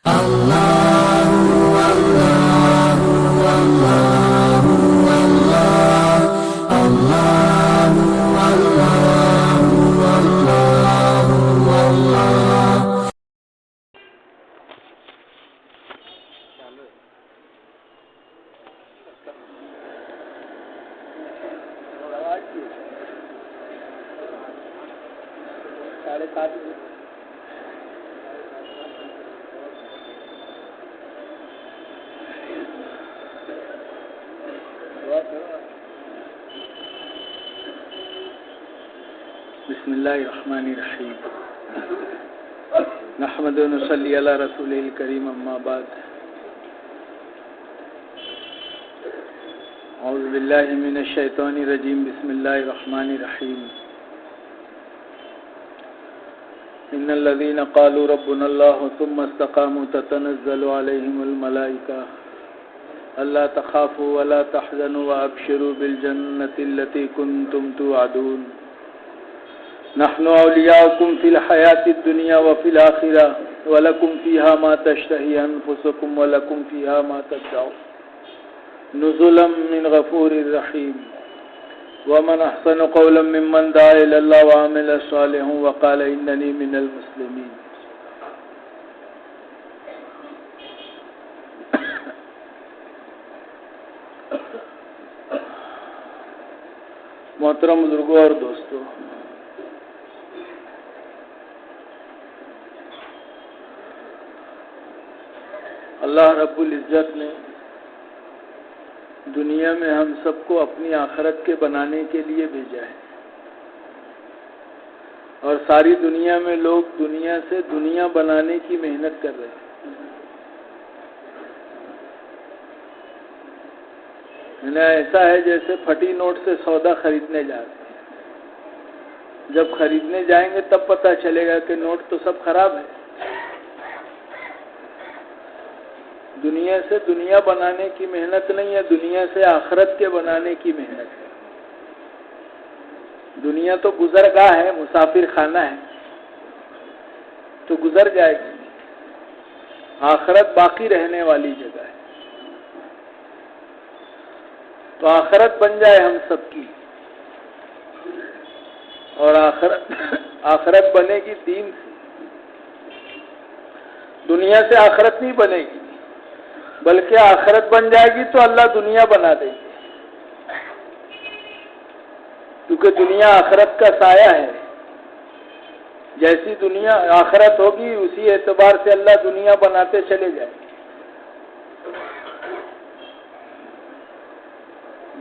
بسم اللہ الرحمن الرحیم نحمد و نصلی علی رسول الکریم اما بعد اعوذ باللہ من الشیطان الرجیم بسم اللہ الرحمن الرحیم ان الذين قالوا ربنا الله ثم استقاموا تتنزل عليهم الملائکہ الا تخافوا ولا تحزنوا وابشروا بالجنة التي كنتم توعدون نحن اولیاؤکم فی الحیات الدنیا وفی الآخرہ ولکم فیہا ما تشتہی انفسکم ولکم فیہا ما تدعون نزلا من غفور الرحیم ومن احسن قولا ممن دعا الی اللہ وعمل صالحا وقال اننی من المسلمین. محترم بزرگوں اور دوستو، اللہ رب العزت نے دنیا میں ہم سب کو اپنی آخرت کے بنانے کے لیے بھیجا ہے، اور ساری دنیا میں لوگ دنیا سے دنیا بنانے کی محنت کر رہے ہیں. ایسا ہے جیسے پھٹی نوٹ سے سودا خریدنے جا رہے ہیں. جب خریدنے جائیں گے تب پتہ چلے گا کہ نوٹ تو سب خراب ہے. دنیا سے دنیا بنانے کی محنت نہیں ہے، دنیا سے آخرت کے بنانے کی محنت ہے. دنیا تو گزرگاہ ہے، مسافر خانہ ہے، تو گزر جائے گی. آخرت باقی رہنے والی جگہ ہے. تو آخرت بن جائے ہم سب کی، اور آخرت بنے گی دین سے. دنیا سے آخرت نہیں بنے گی، بلکہ آخرت بن جائے گی تو اللہ دنیا بنا دے گی، کیونکہ دنیا آخرت کا سایہ ہے. جیسی دنیا آخرت ہوگی اسی اعتبار سے اللہ دنیا بناتے چلے جائے.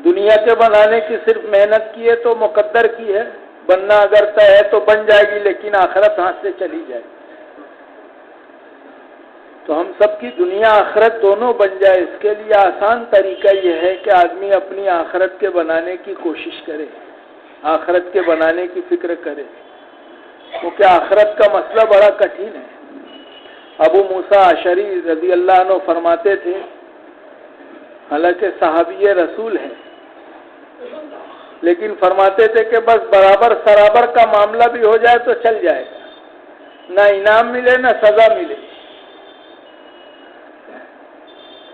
دنیا کے بنانے کی صرف محنت کی ہے تو مقدر کی ہے، بننا اگر طے ہے تو بن جائے گی، لیکن آخرت ہاتھ سے چلی جائے. تو ہم سب کی دنیا آخرت دونوں بن جائے، اس کے لیے آسان طریقہ یہ ہے کہ آدمی اپنی آخرت کے بنانے کی کوشش کرے، آخرت کے بنانے کی فکر کرے، کیونکہ آخرت کا مسئلہ بڑا کٹھن ہے. ابو موسیٰ اشعری رضی اللہ عنہ فرماتے تھے، حالانکہ صحابی رسول ہیں، لیکن فرماتے تھے کہ بس برابر سرابر کا معاملہ بھی ہو جائے تو چل جائے گا، نہ انعام ملے نہ سزا ملے،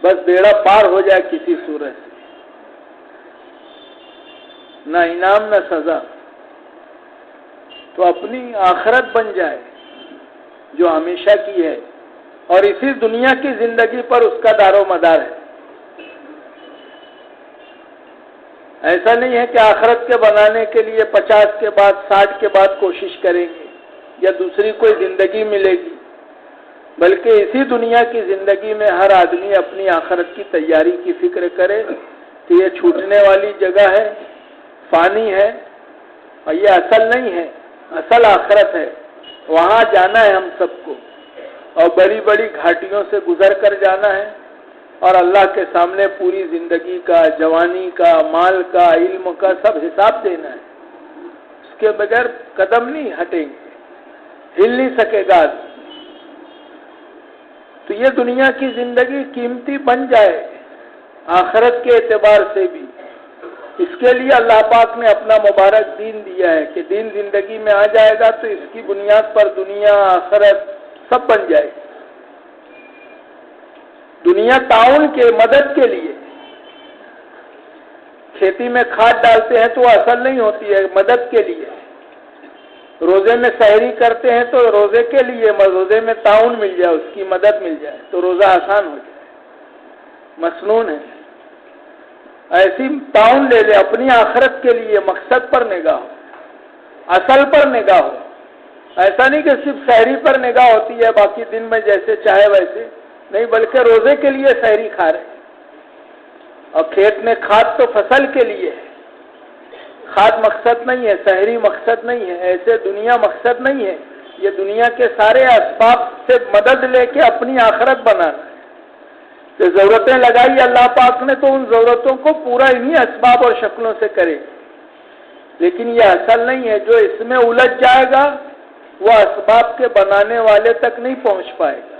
بس بیڑا پار ہو جائے کسی صورت سے، نہ انعام نہ سزا. تو اپنی آخرت بن جائے جو ہمیشہ کی ہے، اور اسی دنیا کی زندگی پر اس کا دار و مدار ہے. ایسا نہیں ہے کہ آخرت کے بنانے کے لیے 50 کے بعد 60 کے بعد کوشش کریں گے یا دوسری کوئی زندگی ملے گی، بلکہ اسی دنیا کی زندگی میں ہر آدمی اپنی آخرت کی تیاری کی فکر کرے کہ یہ چھوٹنے والی جگہ ہے، فانی ہے، اور یہ اصل نہیں ہے، اصل آخرت ہے. وہاں جانا ہے ہم سب کو، اور بڑی بڑی گھاٹیوں سے گزر کر جانا ہے، اور اللہ کے سامنے پوری زندگی کا، جوانی کا، مال کا، علم کا سب حساب دینا ہے. اس کے بغیر قدم نہیں ہٹیں گے، ہل نہیں سکے گا آدمی. تو یہ دنیا کی زندگی قیمتی بن جائے آخرت کے اعتبار سے بھی. اس کے لیے اللہ پاک نے اپنا مبارک دین دیا ہے کہ دین زندگی میں آ جائے گا تو اس کی بنیاد پر دنیا آخرت سب بن جائے گی. دنیا تعاون کے مدد کے لیے، کھیتی میں کھاد ڈالتے ہیں تو وہ اصل نہیں ہوتی ہے، مدد کے لیے، روزے میں سحری کرتے ہیں تو روزے کے لیے، روزے میں تعاون مل جائے، اس کی مدد مل جائے تو روزہ آسان ہو جائے، مسنون ہے۔ ایسی تعاون لے لے، اپنی آخرت کے لیے مقصد پر نگاہ ہو، اصل پر نگاہ ہو، ایسا نہیں کہ صرف سحری پر نگاہ ہوتی ہے، باقی دن میں جیسے چاہے ویسے نہیں، بلکہ روزے کے لیے سحری کھا رہے ہیں۔ اور کھیت میں کھاد تو فصل کے لیے ہے، کھاد مقصد نہیں ہے، سحری مقصد نہیں ہے، ایسے دنیا مقصد نہیں ہے، یہ دنیا کے سارے اسباب سے مدد لے کے اپنی آخرت بنانا ہے۔ کہ ضرورتیں لگائی اللہ پاک نے تو ان ضرورتوں کو پورا انہی اسباب اور شکلوں سے کرے، لیکن یہ اصل نہیں ہے۔ جو اس میں الجھ جائے گا وہ اسباب کے بنانے والے تک نہیں پہنچ پائے گا،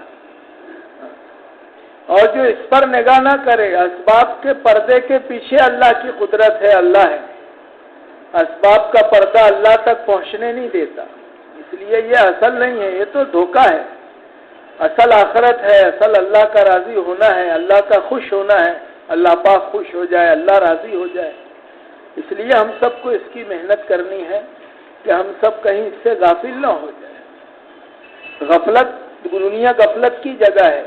اور جو اس پر نگاہ نہ کرے، اسباب کے پردے کے پیچھے اللہ کی قدرت ہے، اللہ ہے، اسباب کا پردہ اللہ تک پہنچنے نہیں دیتا، اس لیے یہ اصل نہیں ہے، یہ تو دھوکہ ہے۔ اصل آخرت ہے، اصل اللہ کا راضی ہونا ہے، اللہ کا خوش ہونا ہے، اللہ پاک خوش ہو جائے، اللہ راضی ہو جائے۔ اس لیے ہم سب کو اس کی محنت کرنی ہے کہ ہم سب کہیں اس سے غافل نہ ہو جائے۔ غفلت، دنیا غفلت کی جگہ ہے،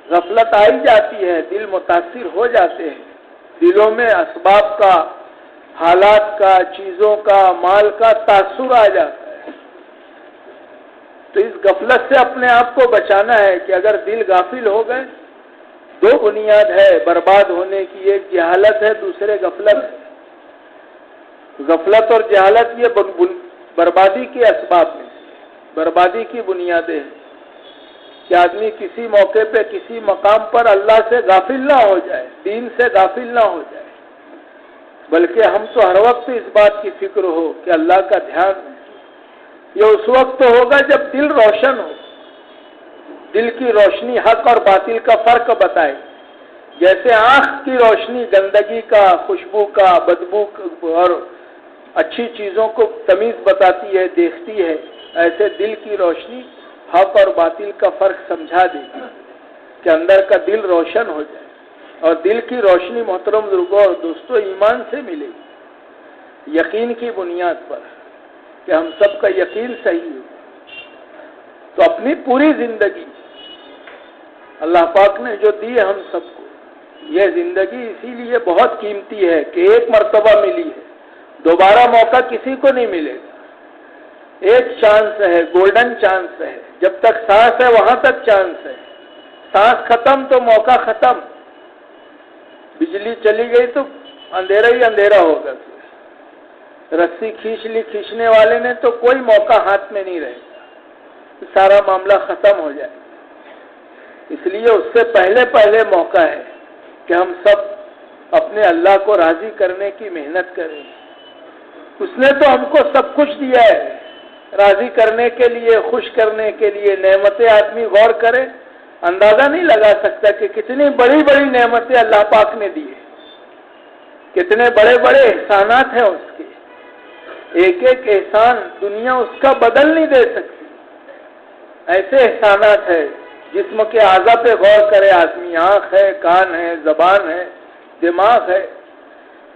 غفلت آئی جاتی ہے، دل متاثر ہو جاتے ہیں، دلوں میں اسباب کا، حالات کا، چیزوں کا، مال کا تاثر آ جاتا ہے۔ تو اس غفلت سے اپنے آپ کو بچانا ہے کہ اگر دل غافل ہو گئے، دو بنیاد ہے برباد ہونے کی، ایک جہالت ہے، دوسرے غفلت ہے۔ غفلت اور جہالت یہ بربادی کے اسباب ہیں، بربادی کی بنیادیں ہیں کہ آدمی کسی موقع پہ کسی مقام پر اللہ سے غافل نہ ہو جائے، دین سے غافل نہ ہو جائے، بلکہ ہم تو ہر وقت اس بات کی فکر ہو کہ اللہ کا دھیان ہے۔ یہ اس وقت ہوگا جب دل روشن ہو، دل کی روشنی حق اور باطل کا فرق بتائے، جیسے آنکھ کی روشنی گندگی کا، خوشبو کا، بدبو اور اچھی چیزوں کو تمیز بتاتی ہے، دیکھتی ہے، ایسے دل کی روشنی حق اور باطل کا فرق سمجھا دے گی کہ اندر کا دل روشن ہو جائے۔ اور دل کی روشنی محترم بزرگوں اور دوستوں ایمان سے ملے گی، یقین کی بنیاد پر، کہ ہم سب کا یقین صحیح ہو۔ تو اپنی پوری زندگی اللہ پاک نے جو دی ہے ہم سب کو، یہ زندگی اسی لیے بہت قیمتی ہے کہ ایک مرتبہ ملی ہے، دوبارہ موقع کسی کو نہیں ملے گا۔ ایک چانس ہے، گولڈن چانس ہے، جب تک سانس ہے وہاں تک چانس ہے، سانس ختم تو موقع ختم، بجلی چلی گئی تو اندھیرا ہی اندھیرا ہوگا، رسی کھینچ لی کھینچنے والے نے تو کوئی موقع ہاتھ میں نہیں رہے گا، سارا معاملہ ختم ہو جائے گا۔ اس لیے اس سے پہلے موقع ہے کہ ہم سب اپنے اللہ کو راضی کرنے کی محنت کریں۔ اس نے تو ہم کو سب کچھ دیا ہے، راضی کرنے کے لیے، خوش کرنے کے لیے نعمتیں آدمی غور کرے، اندازہ نہیں لگا سکتا کہ کتنی بڑی بڑی نعمتیں اللہ پاک نے دی ہے، کتنے بڑے بڑے احسانات ہیں اس کے، ایک ایک احسان دنیا اس کا بدل نہیں دے سکتی، ایسے احسانات ہے۔ جسم کے اعضاء پہ غور کرے آدمی، آنکھ ہے، کان ہے، زبان ہے، دماغ ہے،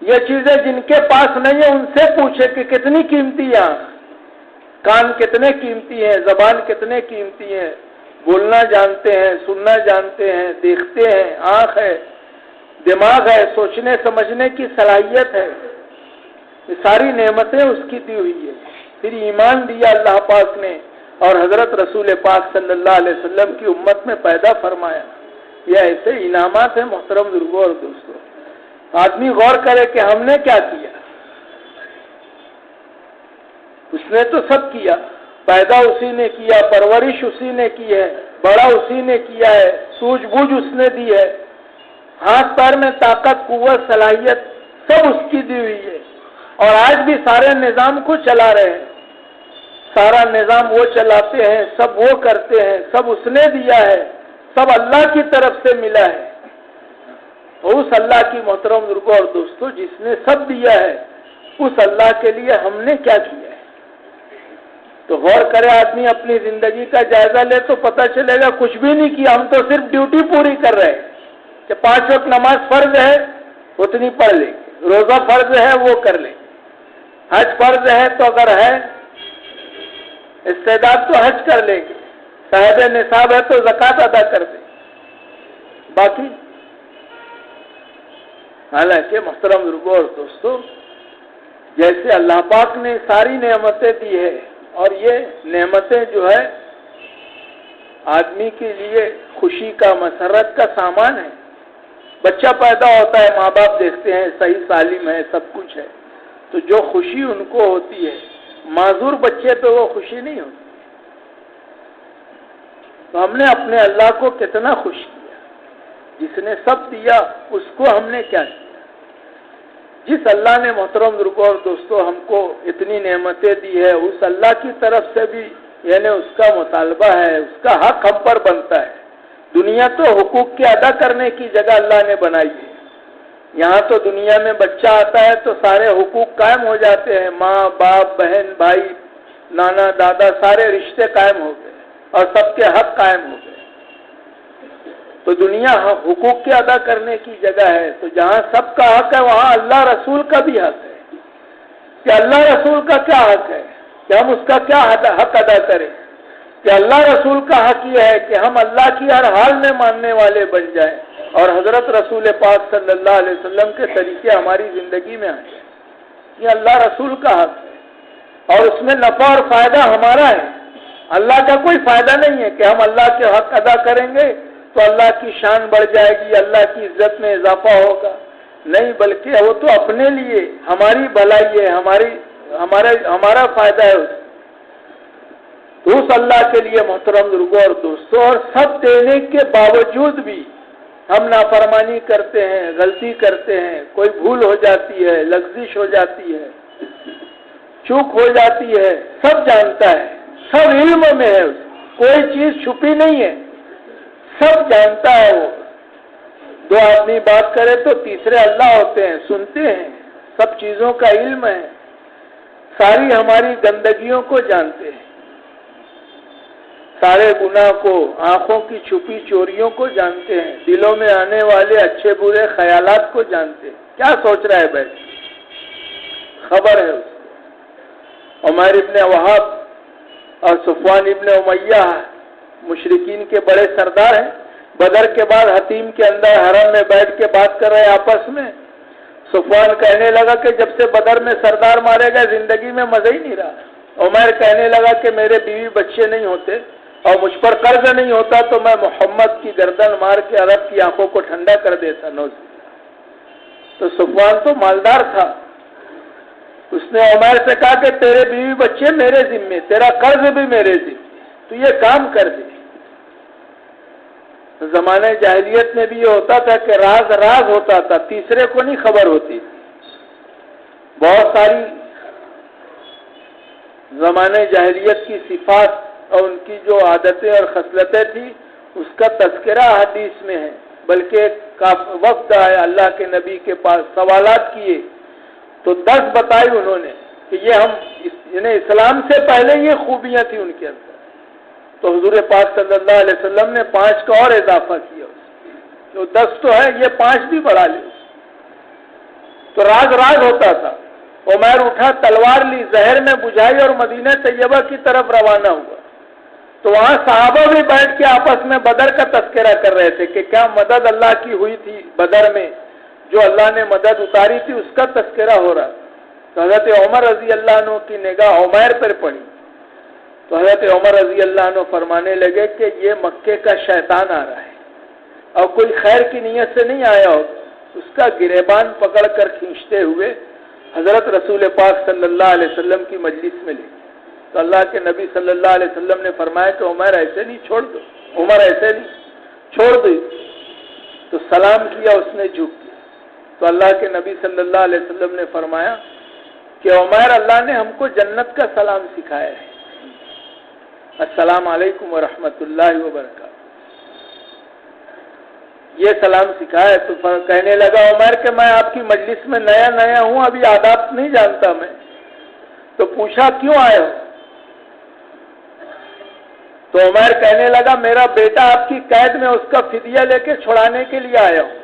یہ چیزیں جن کے پاس نہیں ہیں ان سے پوچھے کہ کتنی قیمتی ہے آنکھ، کان کتنے قیمتی ہیں، زبان کتنے قیمتی ہیں، بولنا جانتے ہیں، سننا جانتے ہیں، دیکھتے ہیں، آنکھ ہے، دماغ ہے، سوچنے سمجھنے کی صلاحیت ہے، یہ ساری نعمتیں اس کی دی ہوئی ہے۔ پھر ایمان دیا اللہ پاک نے اور حضرت رسول پاک صلی اللہ علیہ وسلم کی امت میں پیدا فرمایا۔ یہ ایسے انعامات ہیں محترم بزرگوں اور دوستوں۔ آدمی غور کرے کہ ہم نے کیا کیا، اس نے تو سب کیا، پیدا اسی نے کیا، پرورش اسی نے کی ہے، بڑا اسی نے کیا ہے، سوجھ بوجھ اس نے دی ہے، ہاتھ پیر میں طاقت، قوت، صلاحیت سب اس کی دی ہوئی ہے، اور آج بھی سارے نظام کو چلا رہے ہیں، سارا نظام وہ چلاتے ہیں، سب وہ کرتے ہیں، سب اس نے دیا ہے، سب اللہ کی طرف سے ملا ہے۔ اس اللہ کی محترم بزرگوں اور دوستوں جس نے سب دیا ہے، اس اللہ کے لیے ہم نے کیا کیا ہے؟ تو غور کرے آدمی، اپنی زندگی کا جائزہ لے تو پتہ چلے گا کچھ بھی نہیں کیا، ہم تو صرف ڈیوٹی پوری کر رہے ہیں، کہ 5 وقت نماز فرض ہے اتنی پڑھ لیں گے، روزہ فرض ہے وہ کر لیں گے، حج فرض ہے تو اگر ہے استعداد تو حج کر لیں گے، صاحب نصاب ہے تو زکوٰۃ ادا کر دیں گے، باقی حالانکہ محترم بزرگوں اور دوستوں، جیسے اللہ پاک نے ساری نعمتیں دی ہے اور یہ نعمتیں جو ہے آدمی کے لیے خوشی کا مسرت کا سامان ہے. بچہ پیدا ہوتا ہے، ماں باپ دیکھتے ہیں صحیح سالم ہے، سب کچھ ہے، تو جو خوشی ان کو ہوتی ہے معذور بچے پہ وہ خوشی نہیں ہوتی. تو ہم نے اپنے اللہ کو کتنا خوش کیا، جس نے سب دیا اس کو ہم نے کیا کیا. جس اللہ نے محترم بزرگوں اور دوستوں ہم کو اتنی نعمتیں دی ہے، اس اللہ کی طرف سے بھی یعنی اس کا مطالبہ ہے، اس کا حق ہم پر بنتا ہے. دنیا تو حقوق کے ادا کرنے کی جگہ اللہ نے بنائی ہے. یہاں تو دنیا میں بچہ آتا ہے تو سارے حقوق قائم ہو جاتے ہیں، ماں باپ بہن بھائی نانا دادا سارے رشتے قائم ہو گئے اور سب کے حق قائم ہو گئے. تو دنیا حقوق کے ادا کرنے کی جگہ ہے، تو جہاں سب کا حق ہے وہاں اللہ رسول کا بھی حق ہے. کہ اللہ رسول کا کیا حق ہے کہ ہم اس کا کیا حق ادا کریں. کہ اللہ رسول کا حق یہ ہے کہ ہم اللہ کی ہر حال میں ماننے والے بن جائیں اور حضرت رسول پاک صلی اللہ علیہ وسلم کے طریقے ہماری زندگی میں آئیں. یہ اللہ رسول کا حق ہے اور اس میں نفع اور فائدہ ہمارا ہے. اللہ کا کوئی فائدہ نہیں ہے کہ ہم اللہ کے حق ادا کریں گے تو اللہ کی شان بڑھ جائے گی، اللہ کی عزت میں اضافہ ہوگا. نہیں، بلکہ وہ تو اپنے لیے ہماری بھلائی ہے، ہمارا فائدہ ہے. تو اس اللہ کے لیے محترم بزرگوں اور دوستوں، اور سب دینے کے باوجود بھی ہم نافرمانی کرتے ہیں، غلطی کرتے ہیں، کوئی بھول ہو جاتی ہے، لغزش ہو جاتی ہے، چوک ہو جاتی ہے. سب جانتا ہے، سب علم میں ہے، کوئی چیز چھپی نہیں ہے، سب جانتا ہے. وہ دو آدمی بات کرے تو تیسرے اللہ ہوتے ہیں، سنتے ہیں، سب چیزوں کا علم ہے. ساری ہماری گندگیوں کو جانتے ہیں، سارے گناہ کو، آنکھوں کی چھپی چوریوں کو جانتے ہیں، دلوں میں آنے والے اچھے برے خیالات کو جانتے ہیں. کیا سوچ رہا ہے بیٹھ، خبر ہے اس کو. عمیر ابن وہاب اور صفوان ابن امیہ مشرکین کے بڑے سردار ہیں. بدر کے بعد حتیم کے اندر حرم میں بیٹھ کے بات کر رہے آپس میں. صفوان کہنے لگا کہ جب سے بدر میں سردار مارے گئے زندگی میں مزہ ہی نہیں رہا. عمیر کہنے لگا کہ میرے بیوی بچے نہیں ہوتے اور مجھ پر قرض نہیں ہوتا تو میں محمد کی گردن مار کے عرب کی آنکھوں کو ٹھنڈا کر دیتا. تو صفوان تو مالدار تھا، اس نے عمیر سے کہا کہ تیرے بیوی بچے میرے ذمے، تیرا قرض بھی میرے ذمے، تو یہ کام کر دے. زمانے جاہلیت میں بھی یہ ہوتا تھا کہ راز راز ہوتا تھا، تیسرے کو نہیں خبر ہوتی. بہت ساری زمانے جاہلیت کی صفات اور ان کی جو عادتیں اور خصلتیں تھیں اس کا تذکرہ حدیث میں ہے. بلکہ ایک وقت آیا اللہ کے نبی کے پاس، سوالات کیے تو 10 بتائی انہوں نے کہ یہ ہم یعنی اسلام سے پہلے یہ خوبیاں تھیں ان کے اندر. تو حضور پاک صلی اللہ علیہ وسلم نے 5 کا اور اضافہ کیا، جو 10 تو ہے یہ 5 بھی بڑھا لے. تو راز راز ہوتا تھا. عمیر اٹھا، تلوار لی، زہر میں بجھائی اور مدینہ طیبہ کی طرف روانہ ہوا. تو وہاں صحابہ بھی بیٹھ کے آپس میں بدر کا تذکرہ کر رہے تھے کہ کیا مدد اللہ کی ہوئی تھی بدر میں، جو اللہ نے مدد اتاری تھی اس کا تذکرہ ہو رہا. تو حضرت عمر رضی اللہ عنہ کی نگاہ عمیر پر پڑی تو حضرت عمر رضی اللہ عنہ فرمانے لگے کہ یہ مکے کا شیطان آ رہا ہے اور کوئی خیر کی نیت سے نہیں آیا ہو. اس کا گریبان پکڑ کر کھینچتے ہوئے حضرت رسول پاک صلی اللہ علیہ وسلم کی مجلس میں لے. تو اللہ کے نبی صلی اللہ علیہ وسلم نے فرمایا کہ عمر ایسے نہیں چھوڑ دو، عمر ایسے نہیں چھوڑ دو. تو سلام کیا، اس نے جھک کیا. تو اللہ کے نبی صلی اللہ علیہ وسلم نے فرمایا کہ عمر، اللہ نے ہم کو جنت کا سلام سکھایا ہے، السلام علیکم ورحمۃ اللہ وبرکاتہ، یہ سلام سکھایا. تو کہنے لگا عمر کہ میں آپ کی مجلس میں نیا ہوں، ابھی آداب نہیں جانتا میں. تو پوچھا کیوں آئے ہو؟ تو عمیر کہنے لگا میرا بیٹا آپ کی قید میں، اس کا فدیہ لے کے چھڑانے کے لیے آیا ہوں۔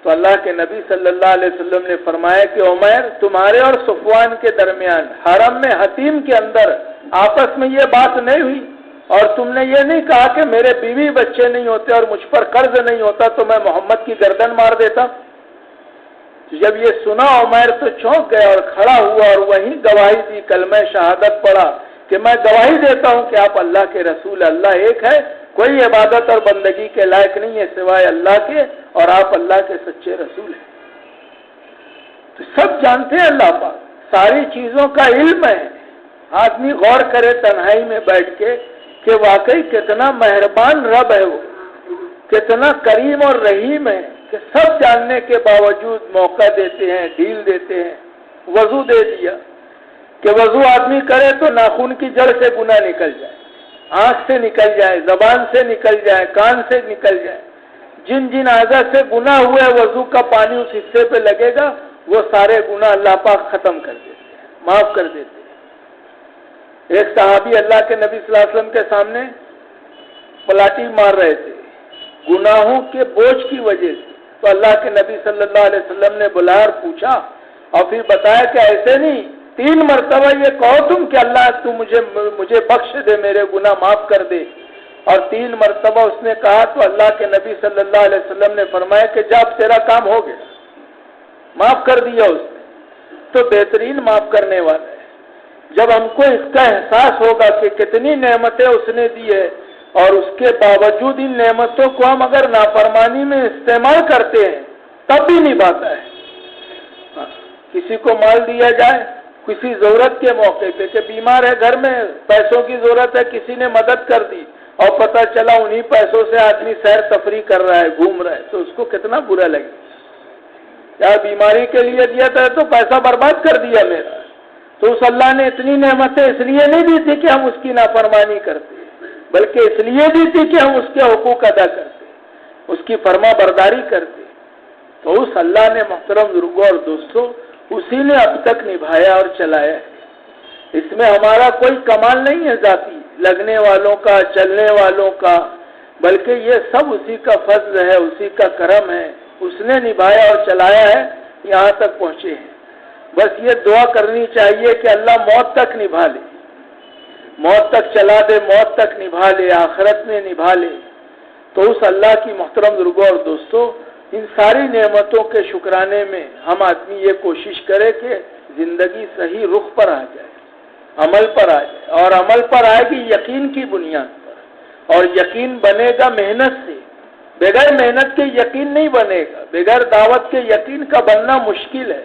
تو اللہ کے نبی صلی اللہ علیہ وسلم نے فرمایا کہ عمیر، تمہارے اور صفوان کے درمیان حرم میں حتیم کے اندر آپس میں یہ بات نہیں ہوئی، اور تم نے یہ نہیں کہا کہ میرے بیوی بچے نہیں ہوتے اور مجھ پر قرض نہیں ہوتا تو میں محمد کی گردن مار دیتا۔ جب یہ سنا عمیر تو چونک گیا اور کھڑا ہوا اور وہیں گواہی دی، کلمہ شہادت پڑھا کہ میں گواہی دیتا ہوں کہ آپ اللہ کے رسول، اللہ ایک ہے، کوئی عبادت اور بندگی کے لائق نہیں ہے سوائے اللہ کے، اور آپ اللہ کے سچے رسول ہیں۔ تو سب جانتے ہیں اللہ پاک، ساری چیزوں کا علم ہے۔ آدمی غور کرے تنہائی میں بیٹھ کے کہ واقعی کتنا مہربان رب ہے، وہ کتنا کریم اور رحیم ہے کہ سب جاننے کے باوجود موقع دیتے ہیں، ڈھیل دیتے ہیں۔ وضو دے دیا کہ وضو آدمی کرے تو ناخن کی جڑ سے گناہ نکل جائے، آنکھ سے نکل جائے، زبان سے نکل جائے، کان سے نکل جائے، جن جن اعضاء سے گناہ ہوئے وضو کا پانی اس حصے پہ لگے گا، وہ سارے گناہ اللہ پاک ختم کر دیتے ہیں، معاف کر دیتے ہیں۔ ایک صحابی اللہ کے نبی صلی اللہ علیہ وسلم کے سامنے پلاٹی مار رہے تھے گناہوں کے بوجھ کی وجہ سے، تو اللہ کے نبی صلی اللہ علیہ وسلم نے بلایا اور پوچھا، اور پھر بتایا کہ ایسے نہیں، 3 مرتبہ یہ کہو تم کہ اللہ تو مجھے بخش دے، میرے گناہ معاف کر دے، اور 3 مرتبہ اس نے کہا تو اللہ کے نبی صلی اللہ علیہ وسلم نے فرمایا کہ جب تیرا کام ہو گیا، معاف کر دیا اس نے، تو بہترین معاف کرنے والا ہے۔ جب ہم کو اس کا احساس ہوگا کہ کتنی نعمتیں اس نے دی ہے، اور اس کے باوجود ان نعمتوں کو ہم اگر نافرمانی میں استعمال کرتے ہیں تب بھی نبھاتا ہے۔ کسی کو مال دیا جائے کسی ضرورت کے موقع پہ، کہ بیمار ہے گھر میں، پیسوں کی ضرورت ہے، کسی نے مدد کر دی اور پتہ چلا انہی پیسوں سے آدمی سیر تفریح کر رہا ہے، گھوم رہا ہے، تو اس کو کتنا برا لگے۔ یار بیماری کے لیے دیا تھا تو پیسہ برباد کر دیا میرا، تو اس اللہ نے اتنی نعمتیں اس لیے نہیں دی تھی کہ ہم اس کی نافرمانی کرتے، بلکہ اس لیے دی تھی کہ ہم اس کے حقوق ادا کرتے، اس کی فرما برداری کرتے۔ تو اس اللہ نے محترم بزرگوں اور دوستوں، اسی نے اب تک نبھایا اور چلایا ہے۔ اس میں ہمارا کوئی کمال نہیں ہے ذاتی، لگنے والوں کا، چلنے والوں کا، بلکہ یہ سب اسی کا فضل ہے، اسی کا کرم ہے، اس نے نبھایا اور چلایا ہے، یہاں تک پہنچے ہیں۔ بس یہ دعا کرنی چاہیے کہ اللہ موت تک نبھا لے، موت تک چلا دے، موت تک نبھا لے، آخرت میں نبھا لے۔ تو اس اللہ کی محترم بزرگوں اور دوستوں، ان ساری نعمتوں کے شکرانے میں ہم آدمی یہ کوشش کرے کہ زندگی صحیح رخ پر آ جائے، عمل پر آ جائے، اور عمل پر آئے گی یقین کی بنیاد پر، اور یقین بنے گا محنت سے۔ بغیر محنت کے یقین نہیں بنے گا، بغیر دعوت کے یقین کا بننا مشکل ہے،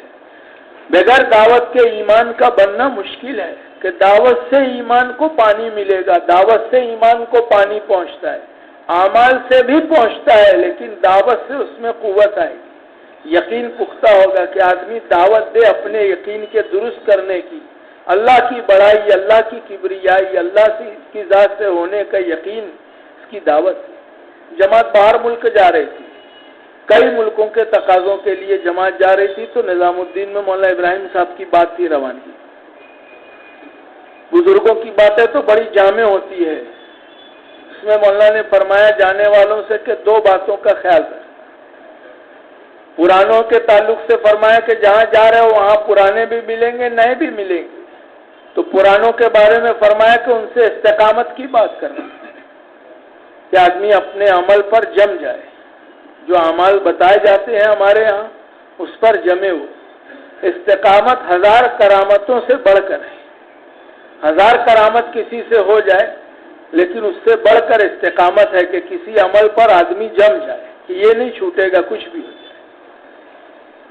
بغیر دعوت کے ایمان کا بننا مشکل ہے، کہ دعوت سے ایمان کو پانی ملے گا، دعوت سے ایمان کو پانی پہنچتا ہے، اعمال سے بھی پہنچتا ہے، لیکن دعوت سے اس میں قوت آئے گی، یقین پختہ ہوگا کہ آدمی دعوت دے اپنے یقین کے درست کرنے کی، اللہ کی بڑائی، اللہ کی کبریائی، اللہ کی ذات سے ہونے کا یقین، اس کی دعوت ہے۔ جماعت باہر ملک جا رہی تھی، کئی ملکوں کے تقاضوں کے لیے جماعت جا رہی تھی، تو نظام الدین میں مولانا ابراہیم صاحب کی بات تھی روانگی۔ بزرگوں کی باتیں تو بڑی جامع ہوتی ہے، اس میں مولانا نے فرمایا جانے والوں سے کہ 2 باتوں کا خیال رکھ۔ پرانوں کے تعلق سے فرمایا کہ جہاں جا رہے ہو وہاں پرانے بھی ملیں گے، نئے بھی ملیں گے، تو پرانوں کے بارے میں فرمایا کہ ان سے استقامت کی بات کرنا، کہ آدمی اپنے عمل پر جم جائے، جو اعمال بتائے جاتے ہیں ہمارے ہاں اس پر جمے ہوئے۔ استقامت 1000 کرامتوں سے بڑھ کر ہے، 1000 کرامت کسی سے ہو جائے، لیکن اس سے بڑھ کر استقامت ہے کہ کسی عمل پر آدمی جم جائے، کہ یہ نہیں چھوٹے گا کچھ بھی ہو جائے۔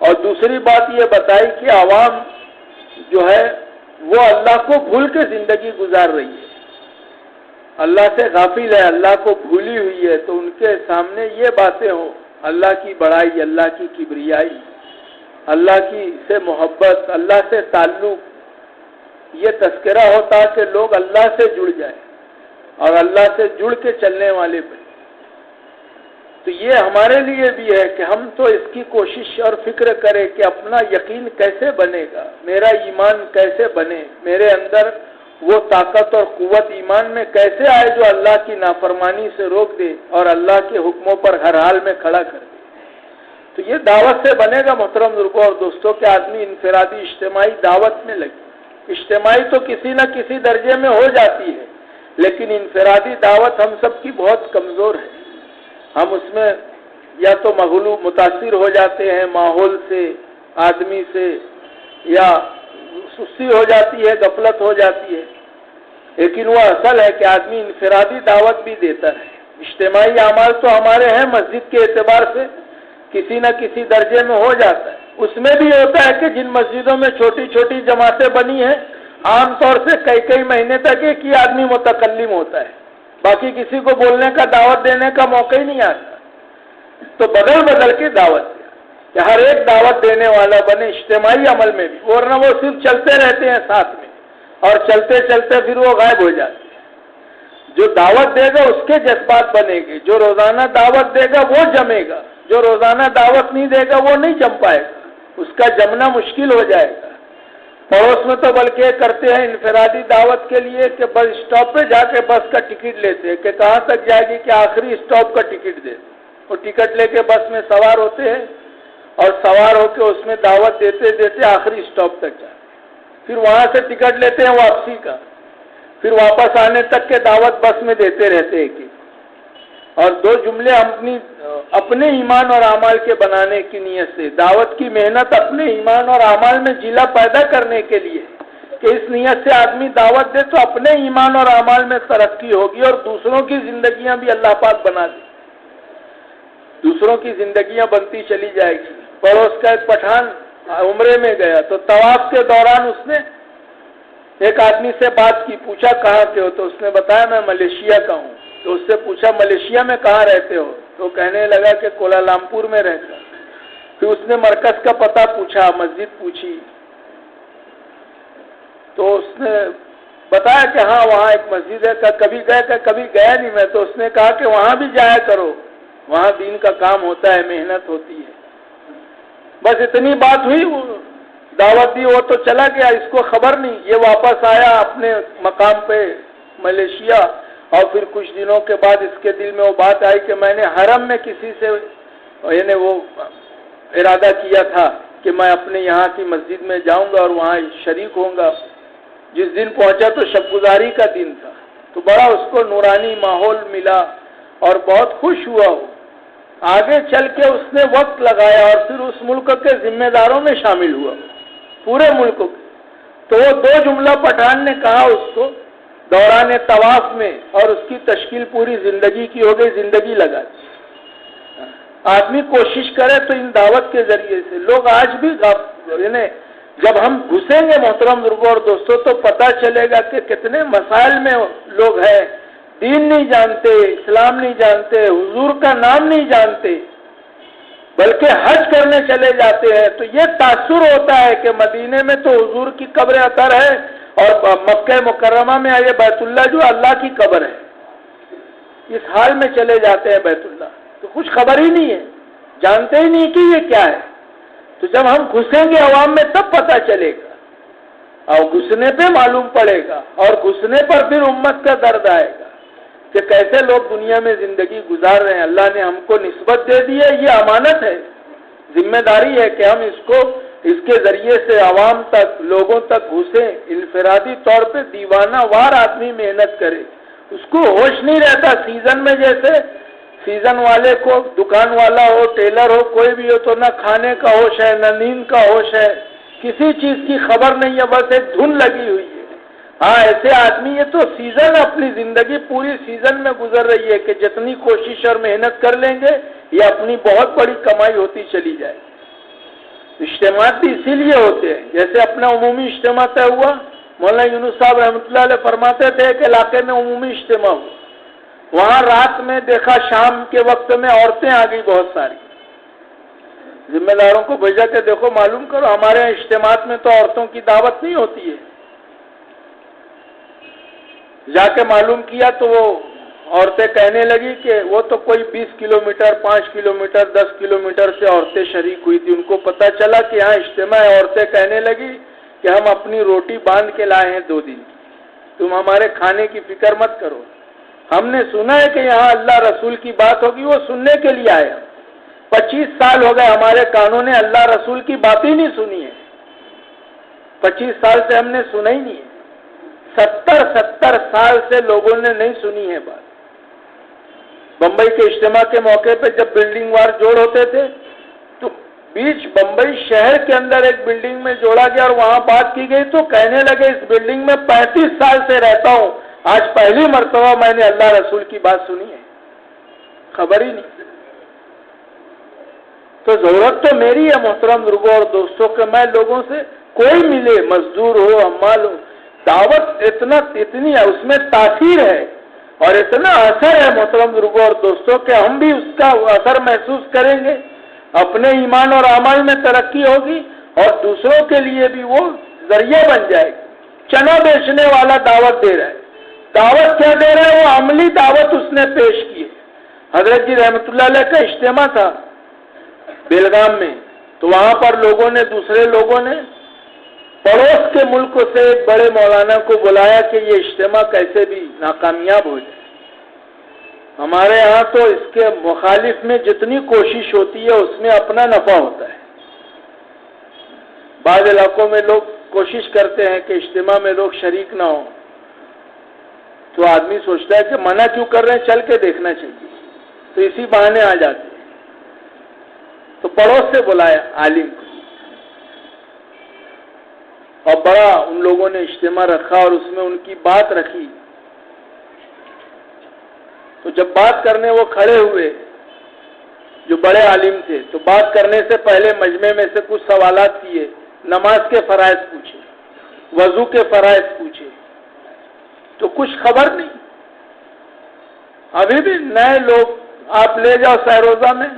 اور دوسری بات یہ بتائی کہ عوام جو ہے وہ اللہ کو بھول کے زندگی گزار رہی ہے، اللہ سے غافل ہے، اللہ کو بھولی ہوئی ہے، تو ان کے سامنے یہ باتیں ہوں، اللہ کی بڑائی، اللہ کی کبریائی، اللہ کی سے محبت، اللہ سے تعلق، یہ تذکرہ ہوتا کہ لوگ اللہ سے جڑ جائیں اور اللہ سے جڑ کے چلنے والے بنے۔ تو یہ ہمارے لیے بھی ہے کہ ہم تو اس کی کوشش اور فکر کریں کہ اپنا یقین کیسے بنے گا، میرا ایمان کیسے بنے، میرے اندر وہ طاقت اور قوت ایمان میں کیسے آئے جو اللہ کی نافرمانی سے روک دے اور اللہ کے حکموں پر ہر حال میں کھڑا کر دے؟ تو یہ دعوت سے بنے گا محترم بزرگوں اور دوستوں کہ آدمی انفرادی اجتماعی دعوت میں لگے۔ اجتماعی تو کسی نہ کسی درجے میں ہو جاتی ہے، لیکن انفرادی دعوت ہم سب کی بہت کمزور ہے۔ ہم اس میں یا تو مغلوب متاثر ہو جاتے ہیں ماحول سے، آدمی سے، یا سستی ہو جاتی ہے، غفلت ہو جاتی ہے، لیکن وہ اصل ہے کہ آدمی انفرادی دعوت بھی دیتا ہے۔ اجتماعی اعمال تو ہمارے ہیں مسجد کے اعتبار سے کسی نہ کسی درجے میں ہو جاتا ہے۔ اس میں بھی ہوتا ہے کہ جن مسجدوں میں چھوٹی چھوٹی جماعتیں بنی ہیں، عام طور سے کئی مہینے تک ایک ہی آدمی متکلم ہوتا ہے، باقی کسی کو بولنے کا دعوت دینے کا موقع ہی نہیں آتا۔ تو بدل کے دعوت دیا کہ ہر ایک دعوت دینے والا بنے اجتماعی عمل میں بھی، ورنہ وہ صرف چلتے رہتے ہیں ساتھ میں اور چلتے چلتے پھر وہ غائب ہو جاتے ہیں۔ جو دعوت دے گا اس کے جذبات بنے گے، جو روزانہ دعوت دے گا وہ جمے گا، جو روزانہ دعوت نہیں دے گا وہ نہیں جم پائے گا، اس کا جمنا مشکل ہو جائے گا۔ پڑوس میں تو بلکہ یہ کرتے ہیں انفرادی دعوت کے لیے کہ بس اسٹاپ پہ جا کے بس کا ٹکٹ لیتے ہیں کہ کہاں تک جائے گی کہ آخری اسٹاپ کا ٹکٹ دے، وہ ٹکٹ لے کے بس میں سوار ہوتے ہیں اور سوار ہو کے اس میں دعوت دیتے دیتے آخری اسٹاپ تک جاتے ہیں، پھر وہاں سے ٹکٹ لیتے ہیں واپسی کا، پھر واپس آنے تک کے دعوت بس میں دیتے رہتے ہیں کہ اور دو جملے اپنے ایمان اور اعمال کے بنانے کی نیت سے، دعوت کی محنت اپنے ایمان اور اعمال میں جلا پیدا کرنے کے لیے کہ اس نیت سے آدمی دعوت دے تو اپنے ایمان اور اعمال میں ترقی ہوگی اور دوسروں کی زندگیاں بھی اللہ پاک بنا دے، دوسروں کی زندگیاں بنتی چلی جائے گی۔ پڑوس کا ایک پٹھان عمرے میں گیا تو طواف کے دوران اس نے ایک آدمی سے بات کی، پوچھا کہاں کے ہو، تو اس نے بتایا میں ملیشیا کا ہوں۔ تو اس سے پوچھا ملیشیا میں کہاں رہتے ہو، تو کہنے لگا کہ کوالالمپور میں رہتا۔ پھر اس نے مرکز کا پتہ پوچھا، مسجد پوچھی، تو اس نے بتایا کہ ہاں وہاں ایک مسجد ہے، کہ کبھی گئے کہ کبھی گیا نہیں میں، تو اس نے کہا کہ وہاں بھی جایا کرو، وہاں دین کا کام ہوتا ہے، محنت ہوتی ہے۔ بس اتنی بات ہوئی، وہ دعوت دی، وہ تو چلا گیا، اس کو خبر نہیں، یہ واپس آیا اپنے مقام پہ ملیشیا، اور پھر کچھ دنوں کے بعد اس کے دل میں وہ بات آئی کہ میں نے حرم میں کسی سے یعنی وہ ارادہ کیا تھا کہ میں اپنے یہاں کی مسجد میں جاؤں گا اور وہاں شریک ہوں گا۔ جس دن پہنچا تو شب گزاری کا دن تھا، تو بڑا اس کو نورانی ماحول ملا اور بہت خوش ہوا۔ وہ آگے چل کے اس نے وقت لگایا اور پھر اس ملک کے ذمہ داروں میں شامل ہوا، پورے ملک کے۔ تو وہ دو جملہ پٹھان نے کہا اس کو دوران طواف میں، اور اس کی تشکیل پوری زندگی کی ہو گئی، زندگی لگا دی۔ آدمی کوشش کرے تو ان دعوت کے ذریعے سے لوگ آج بھی یعنی جب ہم گھسیں گے محترم بزرگوں اور دوستوں تو پتہ چلے گا کہ کتنے مسائل میں لوگ ہیں، دین نہیں جانتے، اسلام نہیں جانتے، حضور کا نام نہیں جانتے، بلکہ حج کرنے چلے جاتے ہیں۔ تو یہ تاثر ہوتا ہے کہ مدینے میں تو حضور کی قبر اطہر ہے اور مکہ مکرمہ میں یہ بیت اللہ جو اللہ کی قبر ہے، اس حال میں چلے جاتے ہیں بیت اللہ، تو کچھ خبر ہی نہیں ہے، جانتے ہی نہیں کہ یہ کیا ہے۔ تو جب ہم گھسیں گے عوام میں تب پتہ چلے گا، اور گھسنے پہ معلوم پڑے گا، اور گھسنے پر پھر امت کا درد آئے گا کہ کیسے لوگ دنیا میں زندگی گزار رہے ہیں۔ اللہ نے ہم کو نسبت دے دی ہے، یہ امانت ہے، ذمہ داری ہے کہ ہم اس کے ذریعے سے عوام تک، لوگوں تک گھسیں، انفرادی طور پہ دیوانہ وار آدمی محنت کرے۔ اس کو ہوش نہیں رہتا، سیزن میں جیسے سیزن والے کو دکان والا ہو، ٹیلر ہو، کوئی بھی ہو، تو نہ کھانے کا ہوش ہے، نہ نیند کا ہوش ہے، کسی چیز کی خبر نہیں ہے، بس ایک دھن لگی ہوئی ہے۔ ہاں ایسے آدمی یہ تو سیزن اپنی زندگی پوری سیزن میں گزر رہی ہے کہ جتنی کوشش اور محنت کر لیں گے یہ اپنی بہت بڑی کمائی ہوتی چلی جائے گی۔ اجتماعات بھی اسی لیے ہوتے ہیں، جیسے اپنا عمومی اجتماع طے ہوا، مولانا یونس صاحب رحمۃ اللہ علیہ فرماتے تھے کہ علاقے میں عمومی اجتماع ہوا، وہاں رات میں دیکھا شام کے وقت میں عورتیں آ گئی بہت ساری، ذمہ داروں کو بھیجا کہ دیکھو معلوم کرو، ہمارے یہاں اجتماعات میں تو عورتوں کی دعوت نہیں ہوتی ہے۔ جا کے معلوم کیا تو وہ عورتیں کہنے لگی کہ وہ تو کوئی 20 کلومیٹر، 5 کلومیٹر، 10 کلومیٹر سے عورتیں شریک ہوئی تھی، ان کو پتہ چلا کہ یہاں اجتماع ہے۔ عورتیں کہنے لگی کہ ہم اپنی روٹی باندھ کے لائے ہیں 2 دن کی، تم ہمارے کھانے کی فکر مت کرو، ہم نے سنا ہے کہ یہاں اللہ رسول کی بات ہوگی، وہ سننے کے لیے آئے ہم۔ 25 سال ہو گئے ہمارے کانوں نے اللہ رسول کی بات ہی نہیں سنی ہے، 25 سال سے ہم نے سنا ہی نہیں ہے، 70 سال سے لوگوں نے نہیں سنی ہے بات۔ بمبئی کے اجتماع کے موقع پہ جب بلڈنگ وار جوڑ ہوتے تھے تو بیچ بمبئی شہر کے اندر ایک بلڈنگ میں جوڑا گیا اور وہاں بات کی گئی تو کہنے لگے اس بلڈنگ میں 35 سال سے رہتا ہوں، آج پہلی مرتبہ میں نے اللہ رسول کی بات سنی ہے، خبر ہی نہیں۔ تو ضرورت تو میری ہے محترم بزرگوں اور دوستوں کہ میں لوگوں سے کوئی ملے، مزدور ہو، عمال ہو، دعوت اتنی ہے، اس میں تاثیر ہے اور اتنا اثر ہے محترم بزرگوں اور دوستوں کہ ہم بھی اس کا اثر محسوس کریں گے، اپنے ایمان اور اعمال میں ترقی ہوگی اور دوسروں کے لیے بھی وہ ذریعہ بن جائے گی۔ چنا بیچنے والا دعوت دے رہا ہے، دعوت کیا دے رہا ہے؟ وہ عملی دعوت اس نے پیش کی ہے۔ حضرت جی رحمت اللہ علیہ کا اجتماع تھا بیلگام میں، تو وہاں پر دوسرے لوگوں نے پڑوس کے ملک سے ایک بڑے مولانا کو بلایا کہ یہ اجتماع کیسے بھی ناکامیاب ہو جائے۔ ہمارے ہاں تو اس کے مخالف میں جتنی کوشش ہوتی ہے اس میں اپنا نفع ہوتا ہے۔ بعض علاقوں میں لوگ کوشش کرتے ہیں کہ اجتماع میں لوگ شریک نہ ہوں، تو آدمی سوچتا ہے کہ منع کیوں کر رہے ہیں، چل کے دیکھنا چاہیے، تو اسی بہانے آ جاتے ہیں۔ تو پڑوس سے بلایا عالم کو اور بڑا ان لوگوں نے اجتماع رکھا اور اس میں ان کی بات رکھی۔ تو جب بات کرنے وہ کھڑے ہوئے جو بڑے عالم تھے، تو بات کرنے سے پہلے مجمع میں سے کچھ سوالات کیے، نماز کے فرائض پوچھے، وضو کے فرائض پوچھے، تو کچھ خبر نہیں۔ ابھی بھی نئے لوگ آپ لے جاؤ سہروزہ میں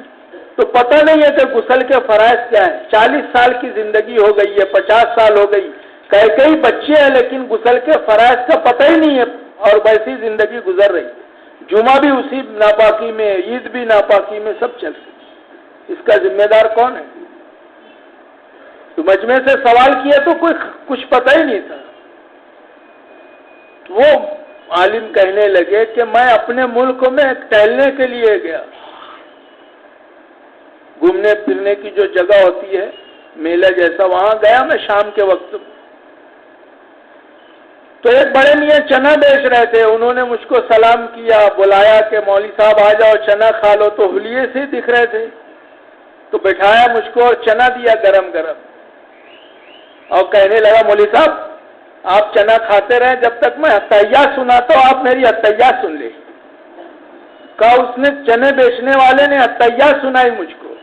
تو پتہ نہیں ہے کہ غسل کے فرائض کیا ہے۔ 40 سال کی زندگی ہو گئی ہے، 50 سال ہو گئی، کئی بچے ہیں لیکن غسل کے فرائض کا پتہ ہی نہیں ہے اور ویسی زندگی گزر رہی ہے۔ جمعہ بھی اسی ناپاکی میں، عید بھی ناپاکی میں، سب چل رہی۔ اس کا ذمہ دار کون ہے؟ تو مجمع سے سوال کیا تو کچھ پتہ ہی نہیں تھا۔ وہ عالم کہنے لگے کہ میں اپنے ملک میں ٹہلنے کے لیے گیا، گھومنے پھرنے کی جو جگہ ہوتی ہے میلہ جیسا، وہاں گیا میں شام کے وقت، تو ایک بڑے میاں چنا بیچ رہے تھے، انہوں نے مجھ کو سلام کیا، بلایا کہ مولوی صاحب آ جاؤ چنا کھا لو، تو حلیے سے دکھ رہے تھے، تو بٹھایا مجھ کو اور چنا دیا گرم گرم اور کہنے لگا مولوی صاحب آپ چنا کھاتے رہے جب تک میں حتیات سناتا ہوں، آپ میری حتیات سن لے۔ کہا اس نے چنے بیچنے والے نے حتیات سنائی مجھ کو،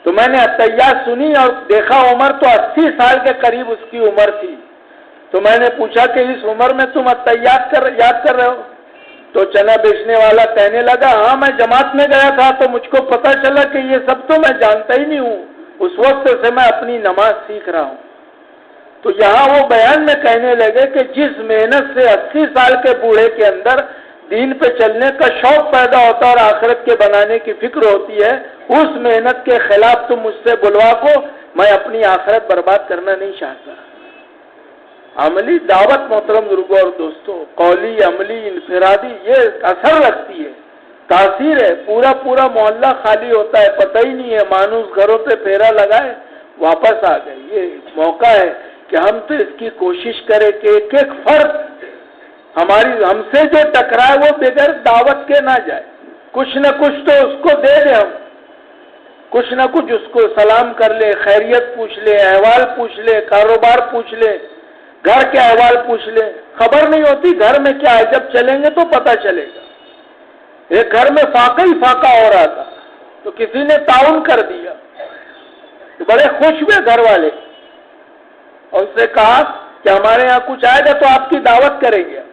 تو میں نے حتیات سنی اور دیکھا عمر تو 80 سال کے قریب اس کی عمر تھی، تو میں نے پوچھا کہ اس عمر میں تم حتیات یاد کر رہے ہو؟ تو چنا بیچنے والا کہنے لگا ہاں میں جماعت میں گیا تھا تو مجھ کو پتہ چلا کہ یہ سب تو میں جانتا ہی نہیں ہوں، اس وقت سے میں اپنی نماز سیکھ رہا ہوں۔ تو یہاں وہ بیان میں کہنے لگے کہ جس محنت سے 80 سال کے بوڑھے کے اندر دین پہ چلنے کا شوق پیدا ہوتا ہے اور آخرت کے بنانے کی فکر ہوتی ہے، اس محنت کے خلاف تم مجھ سے بلوا کو، میں اپنی آخرت برباد کرنا نہیں چاہتا۔ عملی دعوت محترم بزرگوں اور دوستوں، قولی، عملی، انفرادی، یہ اثر رکھتی ہے، تاثیر ہے۔ پورا محلہ خالی ہوتا ہے، پتہ ہی نہیں ہے، مانوس گھروں پہ پھیرا لگائے واپس آ گئے۔ یہ موقع ہے کہ ہم تو اس کی کوشش کریں کہ ایک ایک فرد ہم سے جو ٹکرائے وہ بغیر دعوت کے نہ جائے، کچھ نہ کچھ تو اس کو دے دیں، ہم کچھ نہ کچھ اس کو سلام کر لے، خیریت پوچھ لے، احوال پوچھ لے، کاروبار پوچھ لے، گھر کے احوال پوچھ لے۔ خبر نہیں ہوتی گھر میں کیا ہے، جب چلیں گے تو پتہ چلے گا۔ ایک گھر میں فاقہ ہی فاقہ ہو رہا تھا تو کسی نے تعاون کر دیا، تو بڑے خوش ہوئے گھر والے اور اس سے کہا کہ ہمارے یہاں کچھ آئے گا تو آپ کی دعوت کریں گے۔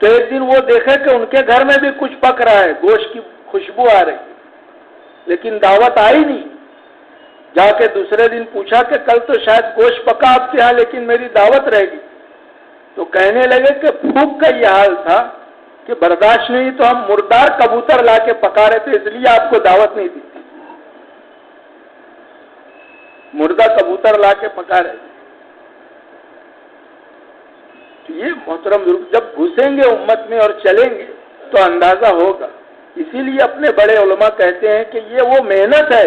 تو ایک دن وہ دیکھے کہ ان کے گھر میں بھی کچھ پک رہا ہے، گوشت کی خوشبو آ رہی، لیکن دعوت آئی نہیں۔ جا کے دوسرے دن پوچھا کہ کل تو شاید گوشت پکا آپ کے یہاں لیکن میری دعوت رہ گئی۔ تو کہنے لگے کہ بھوک کا یہ حال تھا کہ برداشت نہیں تو ہم مردار کبوتر لا کے پکا رہے تھے، اس لیے آپ کو دعوت نہیں دی تھی، مردہ کبوتر لا کے پکا رہے تھے۔ تو یہ محترم جب گھسیں گے امت میں اور چلیں گے تو اندازہ ہوگا. اسی لیے اپنے بڑے علماء کہتے ہیں کہ یہ وہ محنت ہے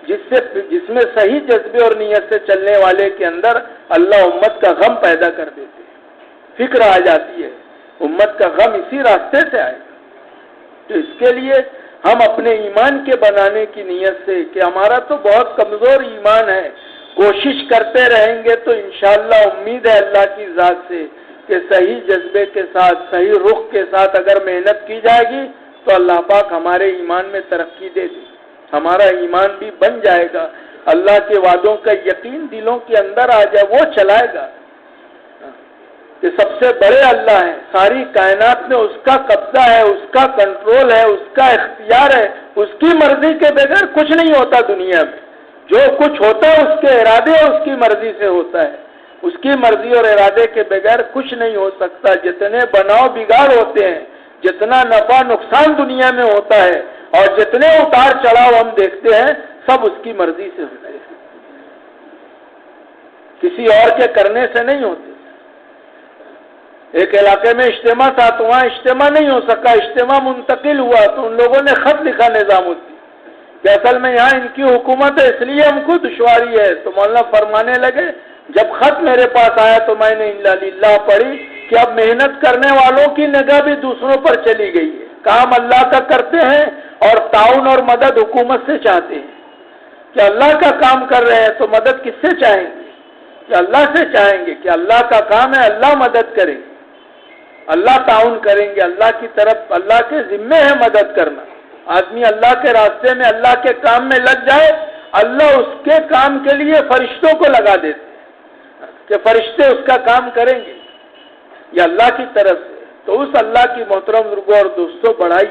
جس میں صحیح جذبے اور نیت سے چلنے والے کے اندر اللہ امت کا غم پیدا کر دیتے ہیں. فکر آ جاتی ہے، امت کا غم اسی راستے سے آئے گا. تو اس کے لیے ہم اپنے ایمان کے بنانے کی نیت سے کہ ہمارا تو بہت کمزور ایمان ہے، کوشش کرتے رہیں گے تو انشاءاللہ امید ہے اللہ کی ذات سے کہ صحیح جذبے کے ساتھ، صحیح رخ کے ساتھ اگر محنت کی جائے گی تو اللہ پاک ہمارے ایمان میں ترقی دے دے، ہمارا ایمان بھی بن جائے گا. اللہ کے وعدوں کا یقین دلوں کے اندر آ جائے، وہ چلائے گا کہ سب سے بڑے اللہ ہیں، ساری کائنات میں اس کا قبضہ ہے، اس کا کنٹرول ہے، اس کا اختیار ہے. اس کی مرضی کے بغیر کچھ نہیں ہوتا دنیا میں. جو کچھ ہوتا ہے اس کے ارادے اور اس کی مرضی سے ہوتا ہے. اس کی مرضی اور ارادے کے بغیر کچھ نہیں ہو سکتا. جتنے بناؤ بگاڑ ہوتے ہیں، جتنا نفع نقصان دنیا میں ہوتا ہے اور جتنے اتار چڑھاؤ ہم دیکھتے ہیں، سب اس کی مرضی سے ہوتے ہیں، کسی اور کے کرنے سے نہیں ہوتے. ایک علاقے میں اجتماع تھا تو وہاں اجتماع نہیں ہو سکا، اجتماع منتقل ہوا تو ان لوگوں نے خط لکھا نظام الدین کہ اصل میں یہاں ان کی حکومت ہے، اس لیے ہم کو دشواری ہے. تو مولانا فرمانے لگے جب خط میرے پاس آیا تو میں نے انا للہ پڑھی کہ اب محنت کرنے والوں کی نگاہ بھی دوسروں پر چلی گئی ہے. کام اللہ کا کرتے ہیں اور تعاون اور مدد حکومت سے چاہتے ہیں کہ اللہ کا کام کر رہے ہیں تو مدد کس سے چاہیں گے؟ کہ اللہ سے چاہیں گے کہ اللہ کا کام ہے، اللہ مدد کریں گے، اللہ تعاون کریں گے. اللہ کی طرف، اللہ کے ذمے ہے مدد کرنا. آدمی اللہ کے راستے میں، اللہ کے کام میں لگ جائے، اللہ اس کے کام کے لیے فرشتوں کو لگا دیتے کہ فرشتے اس کا کام کریں گے، یہ اللہ کی طرف سے. تو اس اللہ کی محترم بزرگوں اور دوستوں بڑائی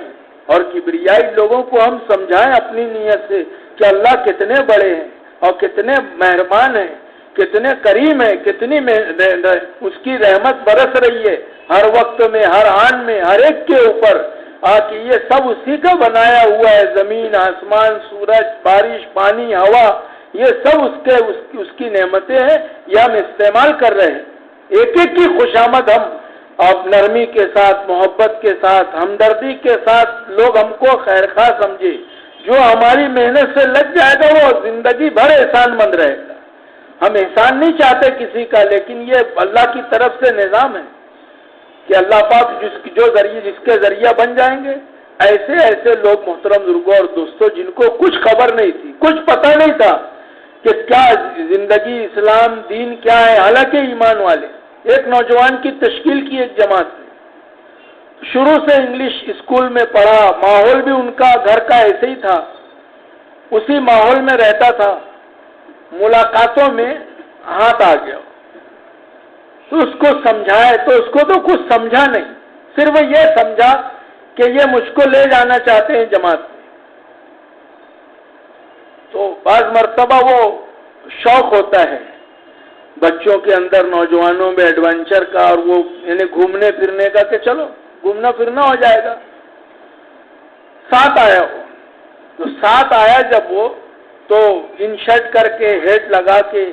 اور کبریائی لوگوں کو ہم سمجھائیں اپنی نیت سے کہ اللہ کتنے بڑے ہیں اور کتنے مہربان ہیں، کتنے کریم ہیں، کتنی اس کی رحمت برس رہی ہے ہر وقت میں، ہر آن میں، ہر ایک کے اوپر. کہ یہ سب اسی کا بنایا ہوا ہے، زمین، آسمان، سورج، بارش، پانی، ہوا، یہ سب اس کی نعمتیں ہیں، یہ ہم استعمال کر رہے ہیں. ایک ایک کی خوشامد ہم اب نرمی کے ساتھ، محبت کے ساتھ، ہمدردی کے ساتھ لوگ ہم کو خیر خواہ سمجھے. جو ہماری محنت سے لگ جائے گا وہ زندگی بھر احسان مند رہے گا. ہم احسان نہیں چاہتے کسی کا، لیکن یہ اللہ کی طرف سے نظام ہے کہ اللہ پاک جس کے ذریعہ بن جائیں گے. ایسے ایسے لوگ محترم بزرگوں اور دوستوں جن کو کچھ خبر نہیں تھی، کچھ پتہ نہیں تھا کہ کیا زندگی، اسلام، دین کیا ہے، حالانکہ ایمان والے. ایک نوجوان کی تشکیل کی ایک جماعت نے، شروع سے انگلش اسکول میں پڑھا، ماحول بھی ان کا گھر کا ایسے ہی تھا، اسی ماحول میں رہتا تھا. ملاقاتوں میں ہاتھ آ گیا تو اس کو سمجھائے تو اس کو تو کچھ سمجھا نہیں، صرف یہ سمجھا کہ یہ مجھ کو لے جانا چاہتے ہیں جماعت میں. تو بعض مرتبہ وہ شوق ہوتا ہے بچوں کے اندر، نوجوانوں میں ایڈونچر کا، اور وہ یعنی گھومنے پھرنے کا کہ چلو گھومنا پھرنا ہو جائے گا. ساتھ آیا وہ، تو ساتھ آیا جب وہ تو ان شرٹ کر کے، ہیٹ لگا کے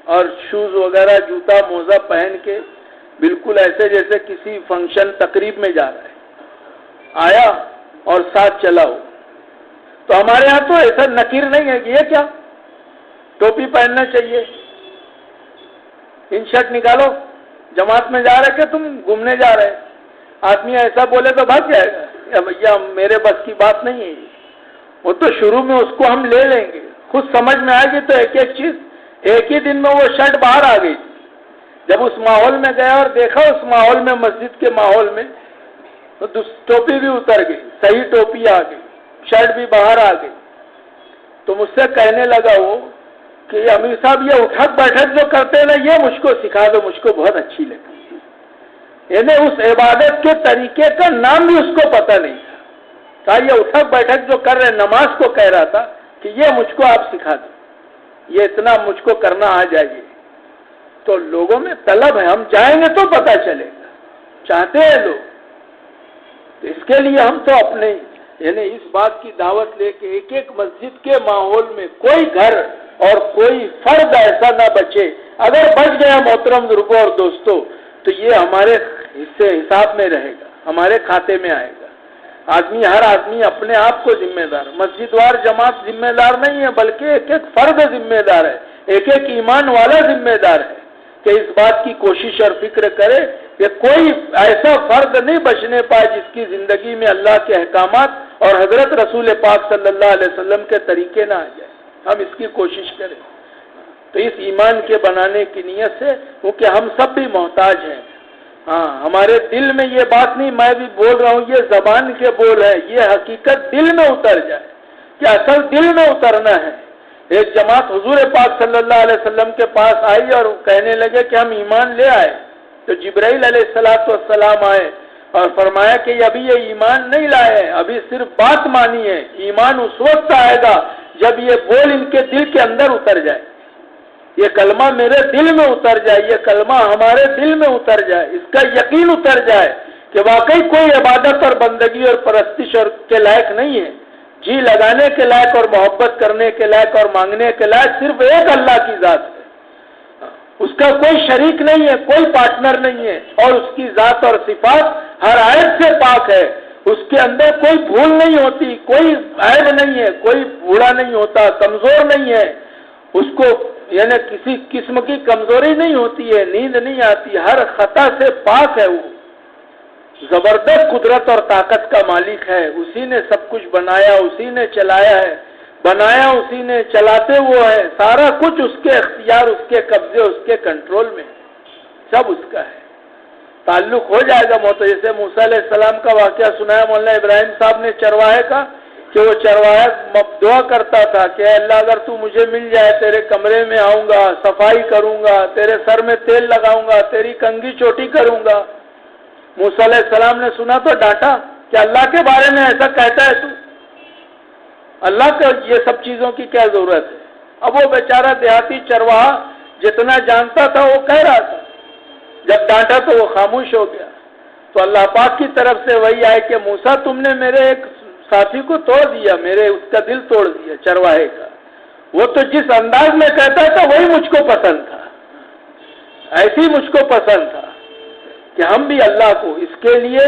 اور شوز وغیرہ، جوتا موزہ پہن کے، بالکل ایسے جیسے کسی فنکشن تقریب میں جا رہا ہے. آیا اور ساتھ چلا ہو. تو ہمارے ہاں تو ایسا نکیر نہیں ہے کہ یہ کیا ٹوپی پہننا چاہیے، ان شرٹ نکالو، جماعت میں جا رہے کہ تم گھومنے جا رہے. آدمی ایسا بولے تو بھاگ جائے گا، بھیا میرے بس کی بات نہیں ہے. وہ تو شروع میں اس کو ہم لے لیں گے، خود سمجھ میں آئے گی تو ایک ایک چیز. ایک ہی دن میں وہ شرٹ باہر آ گئی. جب اس ماحول میں گیا اور دیکھا اس ماحول میں، مسجد کے ماحول میں، تو ٹوپی بھی اتر گئی، صحیح ٹوپی آ گئی، شرٹ بھی باہر آ گئی. تو مجھ سے کہنے لگا وہ کہ امیر صاحب یہ اٹھک بیٹھک جو کرتے ہیں نا، یہ مجھ کو سکھا دو، مجھ کو بہت اچھی لگی. یعنی اس عبادت کے طریقے کا نام بھی اس کو پتہ نہیں تھا. کہا یہ اٹھک بیٹھک جو کر رہے، نماز کو کہہ رہا تھا کہ یہ مجھ کو آپ سکھا دو، یہ اتنا مجھ کو کرنا آ جائے. تو لوگوں میں طلب ہے، ہم جائیں گے تو پتہ چلے گا، چاہتے ہیں لوگ. تو اس کے لیے ہم تو اپنے یعنی اس بات کی دعوت لے کے ایک ایک مسجد کے ماحول میں کوئی گھر اور کوئی فرد ایسا نہ بچے. اگر بچ گیا محترم بزرگوں اور دوستوں تو یہ ہمارے حساب میں رہے گا، ہمارے کھاتے میں آئے گا۔ ہر آدمی اپنے آپ کو ذمہ دار، مسجد وار جماعت ذمہ دار نہیں ہے، بلکہ ایک ایک فرد ذمہ دار ہے، ایک ایک ایمان والا ذمہ دار ہے کہ اس بات کی کوشش اور فکر کرے کہ کوئی ایسا فرد نہیں بچنے پائے جس کی زندگی میں اللہ کے احکامات اور حضرت رسول پاک صلی اللہ علیہ وسلم کے طریقے نہ آ جائے۔ ہم اس کی کوشش کریں۔ تو اس ایمان کے بنانے کی نیت سے، کیونکہ ہم سب بھی محتاج ہیں۔ ہاں، ہمارے دل میں یہ بات نہیں، میں بھی بول رہا ہوں، یہ زبان کے بول ہے، یہ حقیقت دل میں اتر جائے کہ اصل دل میں اترنا ہے۔ ایک جماعت حضور پاک صلی اللہ علیہ وسلم کے پاس آئی اور کہنے لگے کہ ہم ایمان لے آئے، تو جبرائیل علیہ السلام آئے اور فرمایا کہ ابھی یہ ایمان نہیں لائے، ابھی صرف بات مانی ہے، ایمان اس وقت آئے گا جب یہ بول ان کے دل کے اندر اتر جائے، یہ کلمہ میرے دل میں اتر جائے، یہ کلمہ ہمارے دل میں اتر جائے، اس کا یقین اتر جائے کہ واقعی کوئی عبادت اور بندگی اور پرستش اور کے لائق نہیں ہے، جی لگانے کے لائق اور محبت کرنے کے لائق اور مانگنے کے لائق صرف ایک اللہ کی ذات ہے، اس کا کوئی شریک نہیں ہے، کوئی پارٹنر نہیں ہے، اور اس کی ذات اور صفات ہر عیب سے پاک ہے، اس کے اندر کوئی بھول نہیں ہوتی، کوئی عیب نہیں ہے، کوئی بوڑھا نہیں ہوتا، کمزور نہیں ہے، اس کو یعنی کسی قسم کی کمزوری نہیں ہوتی ہے، نیند نہیں آتی، ہر خطا سے پاک ہے، وہ زبردست قدرت اور طاقت کا مالک ہے، اسی نے سب کچھ بنایا، اسی نے چلایا ہے، بنایا اسی نے، چلاتے وہ ہے، سارا کچھ اس کے اختیار، اس کے قبضے، اس کے کنٹرول میں، سب اس کا ہے۔ تعلق ہو جائے گا جیسے موسیٰ علیہ السلام کا واقعہ سنایا مولانا ابراہیم صاحب نے چرواہے کا، کہ وہ چرواہا دعا کرتا تھا کہ اے اللہ اگر تو مجھے مل جائے، تیرے کمرے میں آؤں گا، صفائی کروں گا، تیرے سر میں تیل لگاؤں گا، تیری کنگھی چوٹی کروں گا۔ موسیٰ علیہ السلام نے سنا تو ڈانٹا کہ اللہ کے بارے میں ایسا کہتا ہے تو، اللہ کا یہ سب چیزوں کی کیا ضرورت ہے؟ اب وہ بیچارہ دیہاتی چرواہا جتنا جانتا تھا وہ کہہ رہا تھا، جب ڈانٹا تو وہ خاموش ہو گیا۔ تو اللہ پاک کی طرف سے وہی آئے کہ موسیٰ تم نے میرے ایک ساتھی کو توڑ دیا، میرے اس کا دل توڑ دیا چرواہے کا، وہ تو جس انداز میں کہتا تھا وہی مجھ کو پسند تھا، ایسی مجھ کو پسند تھا کہ ہم بھی اللہ کو اس کے لیے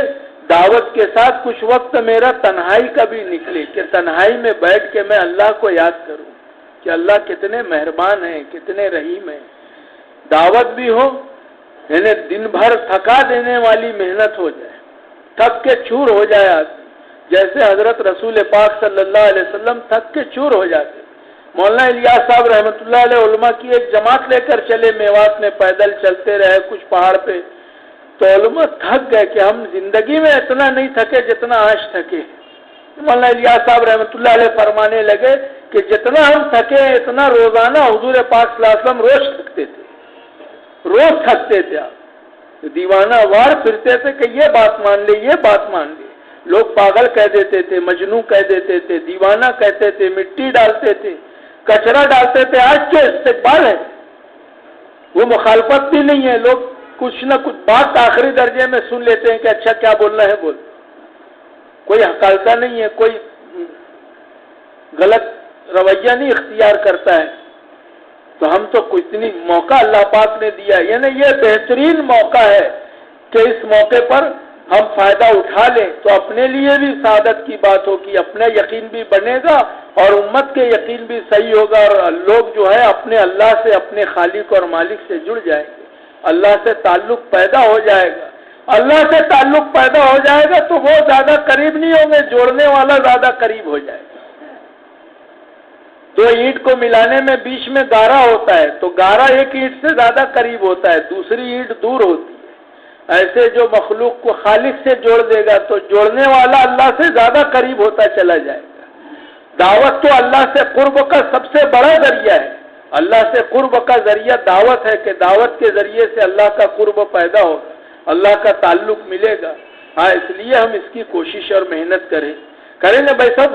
دعوت کے ساتھ کچھ وقت میرا تنہائی کا بھی نکلے کہ تنہائی میں بیٹھ کے میں اللہ کو یاد کروں کہ اللہ کتنے مہربان ہیں، کتنے رحیم ہیں۔ دعوت بھی ہو، یعنی دن بھر تھکا دینے والی محنت ہو جائے، تھک کے چور ہو جائے آدمی، جیسے حضرت رسول پاک صلی اللہ علیہ وسلم تھک کے چور ہو جاتے۔ مولانا الیاس صاحب رحمۃ اللہ علیہ علماء کی ایک جماعت لے کر چلے میوات میں، پیدل چلتے رہے کچھ پہاڑ پہ، تو علماء تھک گئے کہ ہم زندگی میں اتنا نہیں تھکے جتنا آج تھکے۔ مولانا الیاس صاحب رحمۃ اللہ علیہ فرمانے لگے کہ جتنا ہم تھکے اتنا روزانہ حضور پاک صلی اللہ علیہ وسلم روز تھکتے تھے، روز تھکتے تھے، آپ دیوانہ وار پھرتے تھے کہ یہ بات مان لے، یہ بات مان لے۔ لوگ پاگل کہہ دیتے تھے، مجنوں کہہ دیتے تھے، دیوانہ کہتے تھے، مٹی ڈالتے تھے، کچرا ڈالتے تھے۔ آج کے استقبال ہے، وہ مخالفت بھی نہیں ہے، لوگ کچھ نہ کچھ بات آخری درجے میں سن لیتے ہیں کہ اچھا کیا بولنا ہے بول، کوئی حقالتا نہیں ہے، کوئی غلط رویہ نہیں اختیار کرتا ہے۔ تو ہم تو اتنی موقع اللہ پاک نے دیا ہے، یعنی یہ بہترین موقع ہے کہ اس موقع پر ہم فائدہ اٹھا لیں تو اپنے لیے بھی سعادت کی بات ہوگی، اپنا یقین بھی بنے گا اور امت کے یقین بھی صحیح ہوگا، اور لوگ جو ہے اپنے اللہ سے، اپنے خالق اور مالک سے جڑ جائیں گے، اللہ سے تعلق پیدا ہو جائے گا۔ اللہ سے تعلق پیدا ہو جائے گا تو وہ زیادہ قریب نہیں ہوں گے، جوڑنے والا زیادہ قریب ہو جائے گا۔ دو اینٹ کو ملانے میں بیچ میں گارا ہوتا ہے تو گارا ایک اینٹ سے زیادہ قریب ہوتا ہے، دوسری اینٹ دور ہوتی ہے۔ ایسے جو مخلوق کو خالق سے جوڑ دے گا تو جوڑنے والا اللہ سے زیادہ قریب ہوتا چلا جائے گا۔ دعوت تو اللہ سے قرب کا سب سے بڑا ذریعہ ہے، اللہ سے قرب کا ذریعہ دعوت ہے کہ دعوت کے ذریعے سے اللہ کا قرب پیدا ہوگا، اللہ کا تعلق ملے گا۔ ہاں، اس لیے ہم اس کی کوشش اور محنت کریں گے بھائی صاحب،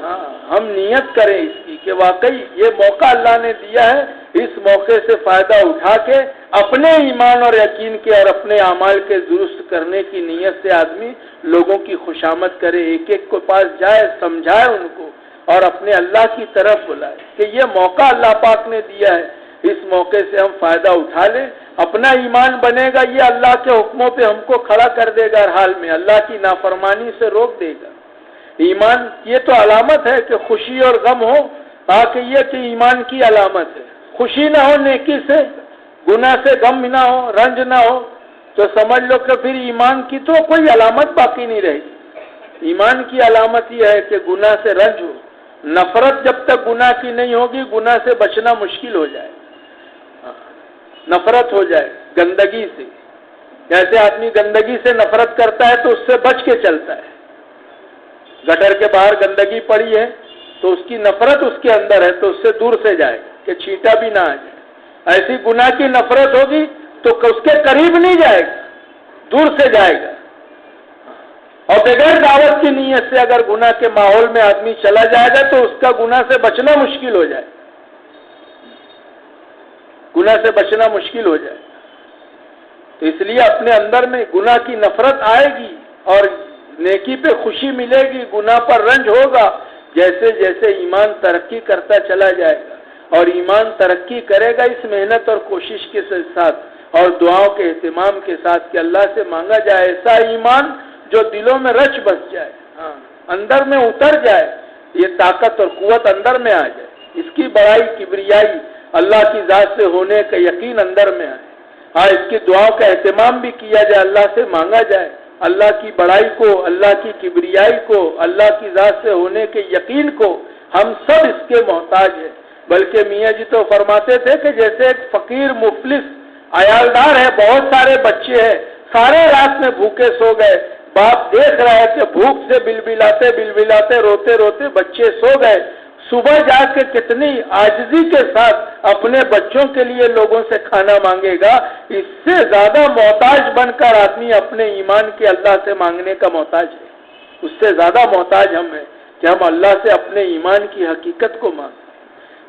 ہاں ہم نیت کریں اس کی کہ واقعی یہ موقع اللہ نے دیا ہے، اس موقع سے فائدہ اٹھا کے اپنے ایمان اور یقین کے اور اپنے اعمال کے درست کرنے کی نیت سے آدمی لوگوں کی خوشامد کرے، ایک ایک کے پاس جائے، سمجھائے ان کو اور اپنے اللہ کی طرف بلائے کہ یہ موقع اللہ پاک نے دیا ہے، اس موقع سے ہم فائدہ اٹھا لیں اپنا ایمان بنے گا، یہ اللہ کے حکموں پہ ہم کو کھڑا کر دے گا، ہر حال میں اللہ کی نافرمانی سے روک دے گا۔ ایمان یہ تو علامت ہے کہ خوشی اور غم ہو، تاکہ یہ کہ ایمان کی علامت ہے۔ خوشی نہ ہو نیکی سے، گناہ سے غم نہ ہو، رنج نہ ہو، تو سمجھ لو کہ پھر ایمان کی تو کوئی علامت باقی نہیں رہے گی۔ ایمان کی علامت یہ ہے کہ گناہ سے رنج ہو، نفرت جب تک گناہ کی نہیں ہوگی گناہ سے بچنا مشکل ہو جائے، نفرت ہو جائے گندگی سے۔ جیسے آدمی گندگی سے نفرت کرتا ہے تو اس سے بچ کے چلتا ہے، گٹر کے باہر گندگی پڑی ہے تو اس کی نفرت اس کے اندر ہے تو اس سے دور سے جائے کہ چھینٹا بھی نہ آ جائے۔ ایسی گناہ کی نفرت ہوگی تو اس کے قریب نہیں جائے گا، دور سے جائے گا۔ اور بغیر دعوت کی نیت سے اگر گناہ کے ماحول میں آدمی چلا جائے گا تو اس کا گناہ سے بچنا مشکل ہو جائے، گناہ سے بچنا مشکل ہو جائے۔ تو اس لیے اپنے اندر میں گناہ کی نفرت آئے گی اور نیکی پہ خوشی ملے گی، گناہ پر رنج ہوگا جیسے جیسے ایمان ترقی کرتا چلا جائے گا۔ اور ایمان ترقی کرے گا اس محنت اور کوشش کے ساتھ اور دعاؤں کے اہتمام کے ساتھ کہ اللہ سے مانگا جائے ایسا ایمان جو دلوں میں رچ بس جائے، اندر میں اتر جائے، یہ طاقت اور قوت اندر میں آ جائے، اس کی بڑائی کبریائی اللہ کی ذات سے ہونے کا یقین اندر میں آئے۔ اس کی دعاؤں کا اہتمام بھی کیا جائے، اللہ سے مانگا جائے، اللہ کی بڑائی کو، اللہ کی کبریائی کو، اللہ کی ذات سے ہونے کے یقین کو۔ ہم سب اس کے محتاج ہیں۔ بلکہ میاں جی تو فرماتے تھے کہ جیسے ایک فقیر مفلس عیالدار ہے، بہت سارے بچے ہیں، سارے رات میں بھوکے سو گئے، باپ دیکھ رہا ہے کہ بھوک سے بلبلاتے بلبلاتے روتے روتے بچے سو گئے، صبح جا کے کتنی عاجزی کے ساتھ اپنے بچوں کے لیے لوگوں سے کھانا مانگے گا۔ اس سے زیادہ محتاج بن کر آدمی اپنے ایمان کے اللہ سے مانگنے کا محتاج ہے، اس سے زیادہ محتاج ہم ہیں کہ ہم اللہ سے اپنے ایمان کی حقیقت کو مانگیں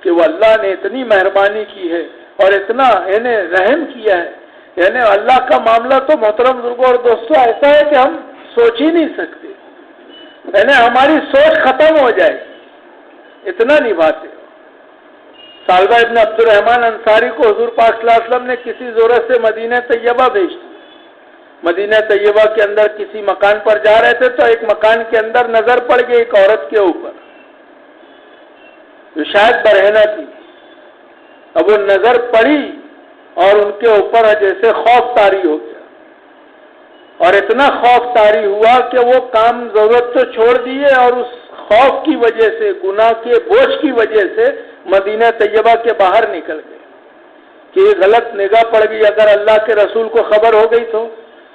کہ وہ اللہ نے اتنی مہربانی کی ہے اور اتنا انہیں رحم کیا ہے۔ یعنی اللہ کا معاملہ تو محترم بزرگوں اور دوستوں ایسا ہے کہ ہم سوچ ہی نہیں سکتے، یعنی ہماری سوچ ختم ہو جائے، اتنا نبھاتے ہو۔ سالبہ ابن عبد الرحمن انصاری کو حضور پاک صلی اللہ علیہ وسلم نے کسی ضرورت سے مدینہ طیبہ بھیج دیا۔ مدینہ طیبہ کے اندر کسی مکان پر جا رہے تھے تو ایک مکان کے اندر نظر پڑ گئی ایک عورت کے اوپر جو شاید برہنہ تھی۔ اب وہ نظر پڑی اور ان کے اوپر جیسے خوف طاری ہو گیا، اور اتنا خوف طاری ہوا کہ وہ کام ضرورت تو چھوڑ دیے اور اس خوف کی وجہ سے، گناہ کے بوجھ کی وجہ سے مدینہ طیبہ کے باہر نکل گئے کہ یہ غلط نگاہ پڑ گئی۔ اگر اللہ کے رسول کو خبر ہو گئی تو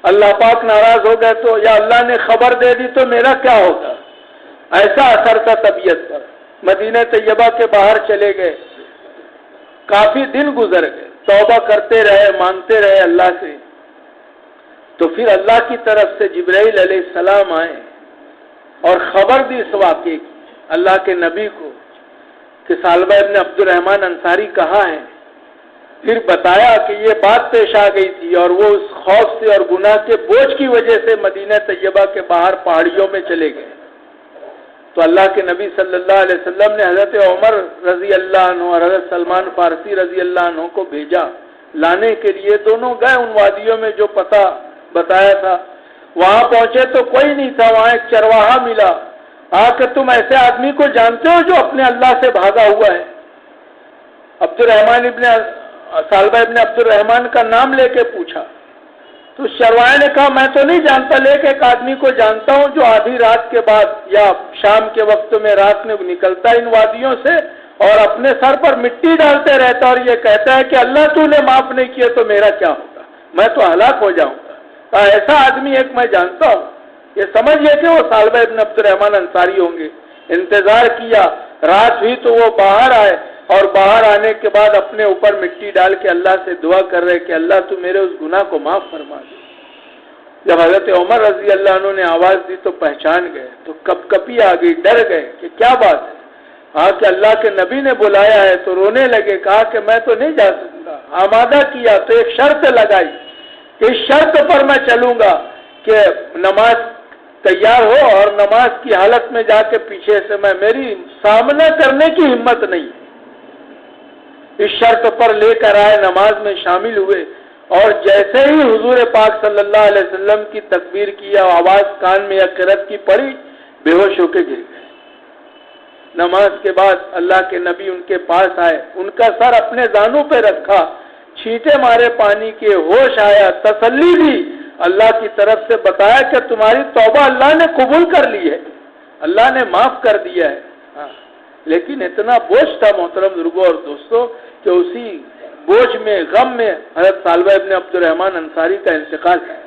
اللہ پاک ناراض ہو گئے تو، یا اللہ نے خبر دے دی تو میرا کیا ہوگا؟ ایسا اثر تھا طبیعت پر۔ مدینہ طیبہ کے باہر چلے گئے، کافی دن گزر گئے، توبہ کرتے رہے، مانگتے رہے اللہ سے۔ تو پھر اللہ کی طرف سے جبرائیل علیہ السلام آئے اور خبر دی اس واقعے کی اللہ کے نبی کو کہ سالبہ ابن عبد الرحمن انصاری کہاں ہے۔ پھر بتایا کہ یہ بات پیش آ گئی تھی اور وہ اس خوف سے اور گناہ کے بوجھ کی وجہ سے مدینہ طیبہ کے باہر پہاڑیوں میں چلے گئے۔ تو اللہ کے نبی صلی اللہ علیہ وسلم نے حضرت عمر رضی اللہ عنہ اور حضرت سلمان فارسی رضی اللہ عنہ کو بھیجا لانے کے لیے۔ دونوں گئے ان وادیوں میں جو پتہ بتایا تھا، وہاں پہنچے تو کوئی نہیں تھا، وہاں ایک چرواہا ملا۔ کہ تم ایسے آدمی کو جانتے ہو جو اپنے اللہ سے بھاگا ہوا ہے؟ سالبہ ابن عبد الرحمن کا نام لے کے پوچھا تو چرواہے نے کہا میں تو نہیں جانتا، لیکن ایک آدمی کو جانتا ہوں جو آدھی رات کے بعد یا شام کے وقت میں رات میں نکلتا ہے ان وادیوں سے اور اپنے سر پر مٹی ڈالتے رہتا اور یہ کہتا ہے کہ اللہ تو نے معاف نہیں کیا تو میرا کیا ہوگا، میں تو ہلاک ہو جاؤں گا۔ ایسا آدمی ایک میں جانتا ہوں۔ یہ سمجھئے کہ وہ سالبہ ابن عبد الرحمن انصاری ہوں گے۔ انتظار کیا، رات ہوئی تو وہ باہر آئے اور باہر آنے کے بعد اپنے اوپر مٹی ڈال کے اللہ سے دعا کر رہے کہ اللہ تو میرے اس گناہ کو معاف فرما دے۔ جب حضرت عمر رضی اللہ عنہ نے آواز دی تو پہچان گئے، تو کپ کپی آ گئی، ڈر گئے کہ کیا بات ہے۔ کہ اللہ کے نبی نے بلایا ہے تو رونے لگے، کہا کہ میں تو نہیں جا سکتا۔ آمادہ کیا تو ایک شرط لگائی کہ اس شرط پر میں چلوں گا کہ نماز تیار ہو اور نماز کی حالت میں جا کے پیچھے سے میری سامنا کرنے کی ہمت نہیں۔ اس شرط پر لے کر آئے، نماز میں شامل ہوئے اور جیسے ہی حضور پاک صلی اللہ علیہ وسلم کی تکبیر کی آواز کان میں یا قرأت کی پڑی، بے ہوش ہو کے گر گئے۔ نماز کے بعد اللہ کے نبی ان کے پاس آئے، ان کا سر اپنے زانوں پہ رکھا، چھینٹے مارے پانی کے، ہوش آیا، تسلی دی، اللہ کی طرف سے بتایا کہ تمہاری توبہ اللہ نے قبول کر لی ہے، اللہ نے معاف کر دیا ہے۔ لیکن اتنا بوجھ تھا محترم بزرگوں اور دوستوں کہ اسی بوجھ میں، غم میں حضرت ثعلبہ ابن عبد الرحمن انصاری کا انتقال ہے۔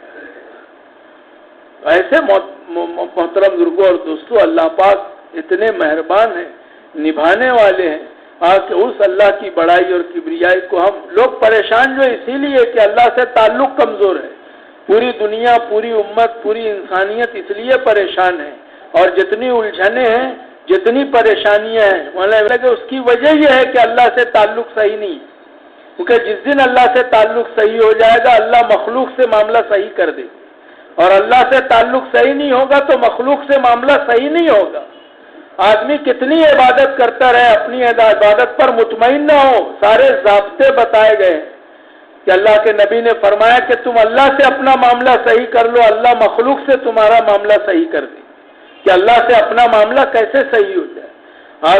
ایسے محترم بزرگوں اور دوستوں، اللہ پاک اتنے مہربان ہیں، نبھانے والے ہیں، کہ اس اللہ کی بڑائی اور کبریائی کو ہم لوگ پریشان جو اسی لیے کہ اللہ سے تعلق کمزور ہے۔ پوری دنیا، پوری امت، پوری انسانیت اس لیے پریشان ہے، اور جتنی الجھنیں ہیں، جتنی پریشانیاں ہیں، کہ اس کی وجہ یہ ہے کہ اللہ سے تعلق صحیح نہیں ہے۔ کیونکہ جس دن اللہ سے تعلق صحیح ہو جائے گا، اللہ مخلوق سے معاملہ صحیح کر دے، اور اللہ سے تعلق صحیح نہیں ہوگا تو مخلوق سے معاملہ صحیح نہیں ہوگا۔ آدمی کتنی عبادت کرتا رہے، اپنی عبادت پر مطمئن نہ ہو، سارے ضابطے بتائے گئے کہ اللہ کے نبی نے فرمایا کہ تم اللہ سے اپنا معاملہ صحیح کر لو، اللہ مخلوق سے تمہارا معاملہ صحیح کر دے۔ کہ اللہ سے اپنا معاملہ کیسے صحیح ہو جائے؟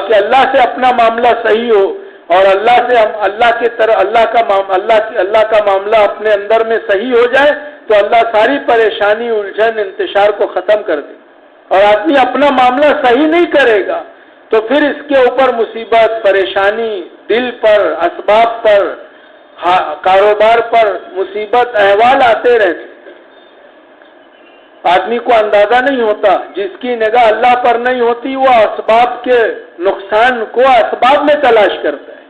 کہ اللہ سے اپنا معاملہ صحیح ہو، اور اللہ سے اللہ کی طرح اللہ کا معاملہ اپنے اندر میں صحیح ہو جائے تو اللہ ساری پریشانی، الجھن، انتشار کو ختم کر دے۔ اور آدمی اپنا معاملہ صحیح نہیں کرے گا تو پھر اس کے اوپر مصیبت، پریشانی، دل پر، اسباب پر، کاروبار پر مصیبت، احوال آتے رہتے۔ آدمی کو اندازہ نہیں ہوتا، جس کی نگاہ اللہ پر نہیں ہوتی وہ اسباب کے نقصان کو اسباب میں تلاش کرتا ہے،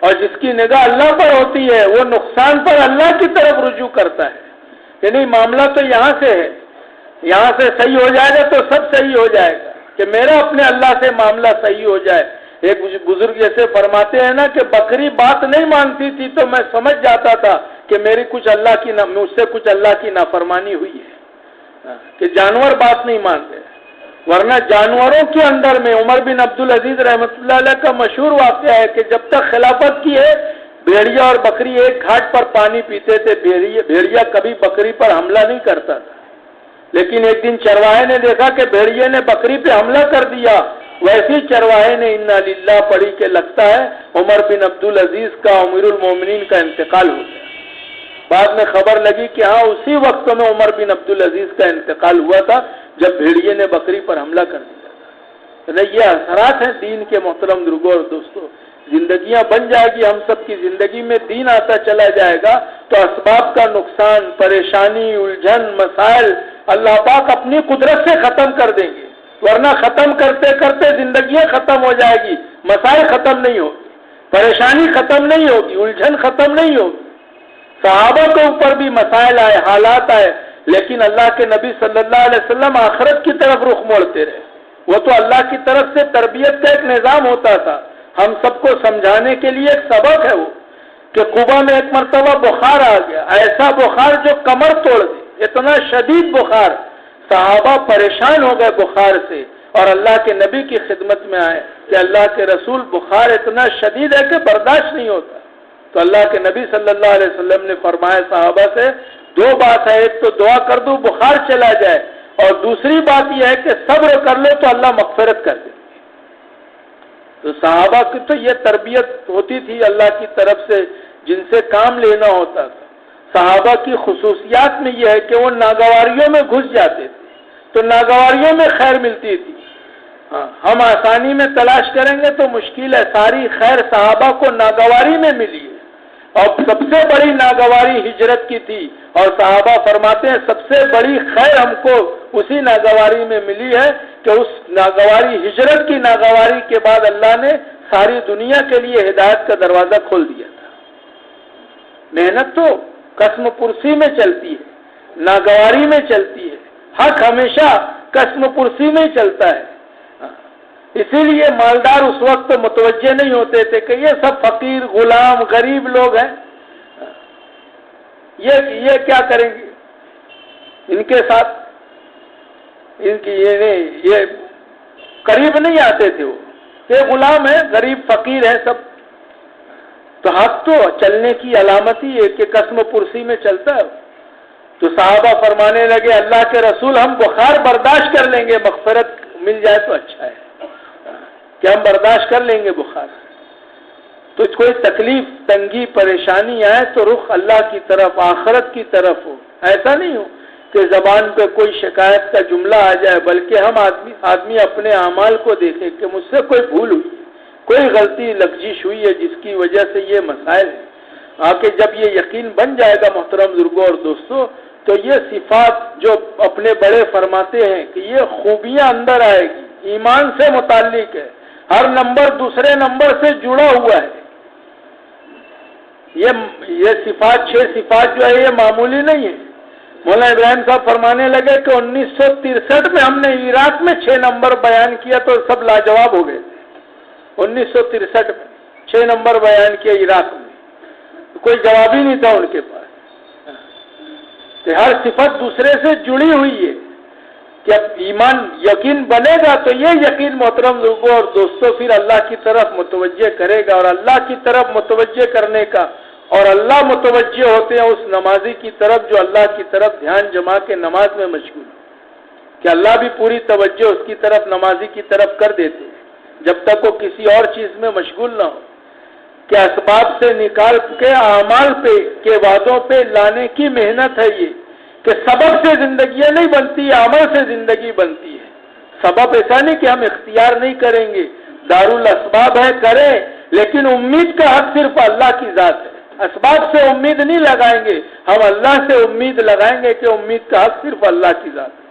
اور جس کی نگاہ اللہ پر ہوتی ہے وہ نقصان پر اللہ کی طرف رجوع کرتا ہے۔ یعنی معاملہ تو یہاں سے ہے، یہاں سے صحیح ہو جائے گا تو سب صحیح ہو جائے گا، کہ میرا اپنے اللہ سے معاملہ صحیح ہو جائے۔ ایک بزرگ جیسے فرماتے ہیں نا کہ بکری بات نہیں مانتی تھی تو میں سمجھ جاتا تھا کہ میری مجھ سے کچھ اللہ کی نافرمانی ہوئی ہے، کہ جانور بات نہیں مانتے، ورنہ جانوروں کے اندر میں عمر بن عبدالعزیز رحمۃ اللہ علیہ کا مشہور واقعہ ہے کہ جب تک خلافت کی ہے، بھیڑیا اور بکری ایک گھاٹ پر پانی پیتے تھے، بھیڑیا کبھی بکری پر حملہ نہیں کرتا تھا، لیکن ایک دن چرواہے نے دیکھا کہ بھیڑیے نے بکری پہ حملہ کر دیا، ویسی چرواہے نے انا للہ پڑھی کہ لگتا ہے عمر بن عبدالعزیز کا، امیر المومنین کا انتقال ہو گیا۔ بعد میں خبر لگی کہ ہاں اسی وقت میں عمر بن عبدالعزیز کا انتقال ہوا تھا جب بھیڑیے نے بکری پر حملہ کر دیا۔ یہ اثرات ہیں دین کے محترم بزرگوں اور دوستوں۔ زندگیاں بن جائے گی، ہم سب کی زندگی میں دین آتا چلا جائے گا تو اسباب کا نقصان، پریشانی، الجھن، مسائل اللہ پاک اپنی قدرت سے ختم کر دیں گے، ورنہ ختم کرتے کرتے زندگیاں ختم ہو جائے گی، مسائل ختم نہیں ہوگی، پریشانی ختم نہیں ہوگی، الجھن ختم نہیں ہوگی۔ صحابہ کے اوپر بھی مسائل آئے، حالات آئے، لیکن اللہ کے نبی صلی اللہ علیہ وسلم آخرت کی طرف رخ موڑتے رہے۔ وہ تو اللہ کی طرف سے تربیت کا ایک نظام ہوتا تھا، ہم سب کو سمجھانے کے لیے ایک سبق ہے وہ، کہ قبا میں ایک مرتبہ بخار آ گیا، ایسا بخار جو کمر توڑ دے، اتنا شدید بخار، صحابہ پریشان ہو گئے بخار سے، اور اللہ کے نبی کی خدمت میں آئے کہ اللہ کے رسول بخار اتنا شدید ہے کہ برداشت نہیں ہوتا۔ تو اللہ کے نبی صلی اللہ علیہ وسلم نے فرمایا صحابہ سے، دو بات ہے، ایک تو دعا کر دو بخار چلا جائے، اور دوسری بات یہ ہے کہ صبر کر لو تو اللہ مغفرت کر دے۔ تو صحابہ کی تو یہ تربیت ہوتی تھی اللہ کی طرف سے، جن سے کام لینا ہوتا تھا۔ صحابہ کی خصوصیات میں یہ ہے کہ وہ ناگواریوں میں گھس جاتے تھے تو ناگواریوں میں خیر ملتی تھی۔ ہم آسانی میں تلاش کریں گے تو مشکل ہے، ساری خیر صحابہ کو ناگواری میں ملی ہے، اور سب سے بڑی ناگواری ہجرت کی تھی، اور صحابہ فرماتے ہیں سب سے بڑی خیر ہم کو اسی ناگواری میں ملی ہے کہ اس ناگواری، ہجرت کی ناگواری کے بعد اللہ نے ساری دنیا کے لیے ہدایت کا دروازہ کھول دیا تھا۔ محنت تو قسم پرسی میں چلتی ہے، ناگواری میں چلتی ہے، حق ہمیشہ قسم پرسی میں ہی چلتا ہے۔ اسی لیے مالدار اس وقت متوجہ نہیں ہوتے تھے کہ یہ سب فقیر، غلام، غریب لوگ ہیں، یہ کیا کریں گے ان کے ساتھ، ان کی یہ قریب نہیں آتے تھے، وہ یہ غلام ہیں، غریب فقیر ہیں سب، تو حق تو چلنے کی علامت ہی ہے کہ قسم پرسی میں چلتا ہے. تو صحابہ فرمانے لگے اللہ کے رسول ہم بخار برداشت کر لیں گے، مغفرت مل جائے تو اچھا ہے کہ ہم برداشت کر لیں گے بخار. تو کوئی تکلیف تنگی پریشانی آئے تو رخ اللہ کی طرف آخرت کی طرف ہو. ایسا نہیں ہو کہ زبان پہ کوئی شکایت کا جملہ آ جائے، بلکہ ہم آدمی اپنے اعمال کو دیکھے کہ مجھ سے کوئی بھول ہوئی، کوئی غلطی لغزش ہوئی ہے جس کی وجہ سے یہ مسائل ہیں. آکے جب یہ یقین بن جائے گا محترم بزرگوں اور دوستوں، تو یہ صفات جو اپنے بڑے فرماتے ہیں کہ یہ خوبیاں اندر آئے گی، ایمان سے متعلق ہے، ہر نمبر دوسرے نمبر سے جڑا ہوا ہے. یہ صفات 6 صفات جو ہے یہ معمولی نہیں ہے. مولانا ابراہیم صاحب فرمانے لگے کہ 1963 میں ہم نے عراق میں 6 نمبر بیان کیا تو سب لاجواب ہو گئے تھے. 1963 میں 6 نمبر بیان کیا عراق میں، کوئی جواب ہی نہیں تھا ان کے پاس. کہ ہر صفت دوسرے سے جڑی ہوئی ہے کہ اب ایمان یقین بنے گا تو یہ یقین محترم لوگوں اور دوستوں پھر اللہ کی طرف متوجہ کرے گا. اور اللہ کی طرف متوجہ کرنے کا، اور اللہ متوجہ ہوتے ہیں اس نمازی کی طرف جو اللہ کی طرف دھیان جما کے نماز میں مشغول کہ اللہ بھی پوری توجہ اس کی طرف نمازی کی طرف کر دیتے ہیں جب تک وہ کسی اور چیز میں مشغول نہ ہو. کہ اسباب سے نکال کے اعمال پہ کے وعدوں پہ لانے کی محنت ہے یہ، کہ سبب سے زندگیاں نہیں بنتی، عمل سے زندگی بنتی ہے. سبب ایسا نہیں کہ ہم اختیار نہیں کریں گے، دارالاسباب ہے کریں، لیکن امید کا حق صرف اللہ کی ذات ہے. اسباب سے امید نہیں لگائیں گے، ہم اللہ سے امید لگائیں گے کہ امید کا حق صرف اللہ کی ذات ہے.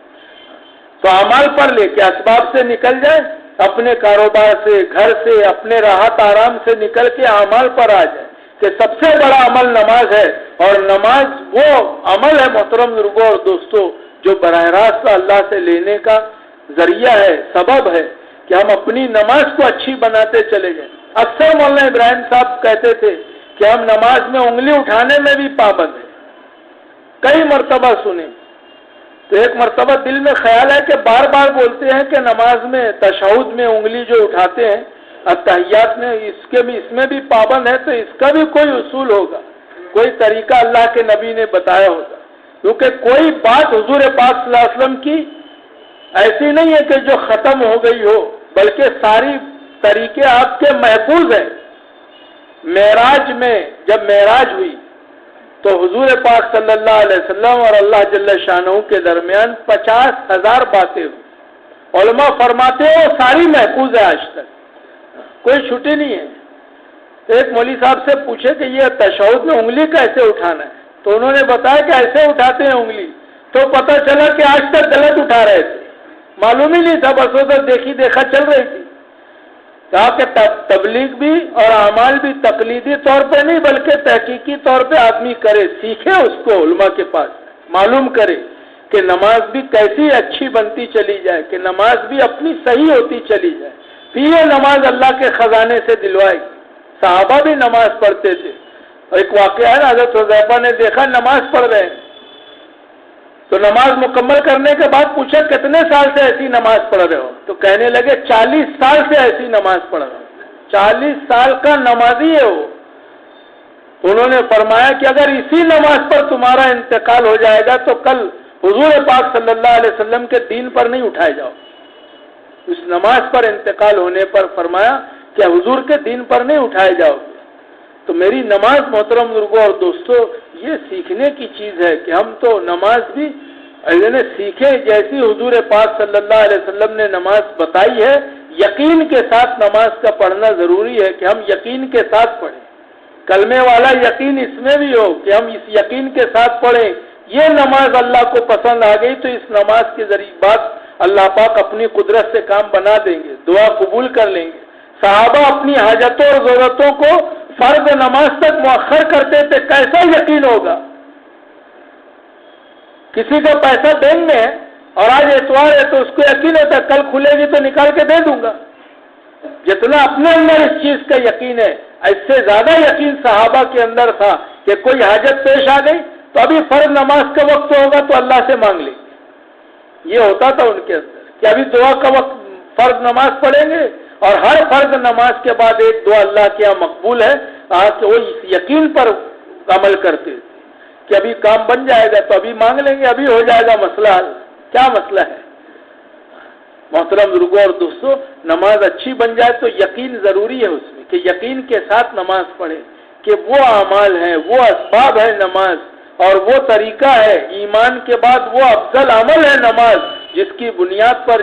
تو اعمال پر لے کے اسباب سے نکل جائے، اپنے کاروبار سے، گھر سے، اپنے راحت آرام سے نکل کے اعمال پر آ جائے کہ سب سے بڑا عمل نماز ہے. اور نماز وہ عمل ہے محترم بزرگوں اور دوستوں جو براہ راست اللہ سے لینے کا ذریعہ ہے، سبب ہے کہ ہم اپنی نماز کو اچھی بناتے چلے جائیں. اکثر مولانا ابراہیم صاحب کہتے تھے کہ ہم نماز میں انگلی اٹھانے میں بھی پابند ہیں. کئی مرتبہ سنے تو ایک مرتبہ دل میں خیال ہے کہ بار بار بولتے ہیں کہ نماز میں تشہد میں انگلی جو اٹھاتے ہیں اتحیات میں اس میں بھی پابند ہے. تو اس کا بھی کوئی اصول ہوگا، کوئی طریقہ اللہ کے نبی نے بتایا ہوگا. کیونکہ کوئی بات حضور پاک صلی اللہ علیہ وسلم کی ایسی نہیں ہے کہ جو ختم ہو گئی ہو، بلکہ ساری طریقے آپ کے محفوظ ہیں. معراج میں جب معراج ہوئی تو حضور پاک صلی اللہ علیہ وسلم اور اللہ جل شانہ کے درمیان 50,000 باتیں ہوئی. علماء فرماتے ہیں وہ ساری محفوظ ہے، آج تک کوئی چھٹی نہیں ہے. تو ایک مولوی صاحب سے پوچھے کہ یہ تشہد میں انگلی کیسے اٹھانا ہے، تو انہوں نے بتایا کہ ایسے اٹھاتے ہیں انگلی. تو پتہ چلا کہ آج تک غلط اٹھا رہے تھے، معلوم ہی نہیں تھا، بس وہ تو دیکھی دیکھا چل رہی تھی. کہا کہ تبلیغ بھی اور اعمال بھی تقلیدی طور پہ نہیں بلکہ تحقیقی طور پہ آدمی کرے، سیکھے اس کو علماء کے پاس، معلوم کرے کہ نماز بھی کیسی اچھی بنتی چلی جائے، کہ نماز بھی اپنی صحیح ہوتی چلی جائے. پھر یہ نماز اللہ کے خزانے سے دلوائے گی. صحابہ بھی نماز پڑھتے تھے. اور ایک واقعہ ہے نا، حضرت حذیفہ نے دیکھا نماز پڑھ رہے ہیں تو نماز مکمل کرنے کے بعد پوچھا کتنے سال سے ایسی نماز پڑھ رہے ہو، تو کہنے لگے 40 سال سے ایسی نماز پڑھ رہا ہوں. 40 سال کا نمازی ہے وہ. انہوں نے فرمایا کہ اگر اسی نماز پر تمہارا انتقال ہو جائے گا تو کل حضور پاک صلی اللہ علیہ وسلم کے دین پر نہیں اٹھائے جاؤ. اس نماز پر انتقال ہونے پر فرمایا کہ حضور کے دین پر نہیں اٹھائے جاؤ. تو میری نماز محترم بزرگوں اور دوستوں یہ سیکھنے کی چیز ہے کہ ہم تو نماز بھی سیکھیں جیسی حضور پاک صلی اللہ علیہ وسلم نے نماز بتائی ہے. یقین کے ساتھ نماز کا پڑھنا ضروری ہے کہ ہم یقین کے ساتھ پڑھیں. کلمے والا یقین اس میں بھی ہو کہ ہم اس یقین کے ساتھ پڑھیں یہ نماز اللہ کو پسند آ گئی تو اس نماز کے ذریعے بات اللہ پاک اپنی قدرت سے کام بنا دیں گے، دعا قبول کر لیں گے. صحابہ اپنی حاجتوں اور ضرورتوں کو فرض نماز تک مؤخر کرتے تھے. کیسا یقین ہوگا؟ کسی کا پیسہ بینک میں ہے اور آج اتوار ہے تو اس کو یقین ہوتا ہے کل کھلے گی تو نکال کے دے دوں گا. جتنا اپنے اندر اس چیز کا یقین ہے اس سے زیادہ یقین صحابہ کے اندر تھا کہ کوئی حاجت پیش آ گئی تو ابھی فرض نماز کا وقت ہوگا تو اللہ سے مانگ لیں. یہ ہوتا تھا ان کے اندر کہ ابھی دعا کا وقت، فرض نماز پڑھیں گے اور ہر فرض نماز کے بعد ایک دعا اللہ کے یہاں مقبول ہے کہ وہ اس یقین پر عمل کرتے تھے کہ ابھی کام بن جائے گا تو ابھی مانگ لیں گے، ابھی ہو جائے گا مسئلہ حل۔ کیا مسئلہ ہے؟ محترم بزرگوں اور دوستوں، نماز اچھی بن جائے تو یقین ضروری ہے اس میں، کہ یقین کے ساتھ نماز پڑھے کہ وہ اعمال ہیں، وہ اسباب ہے نماز، اور وہ طریقہ ہے ایمان کے بعد وہ افضل عمل ہے نماز، جس کی بنیاد پر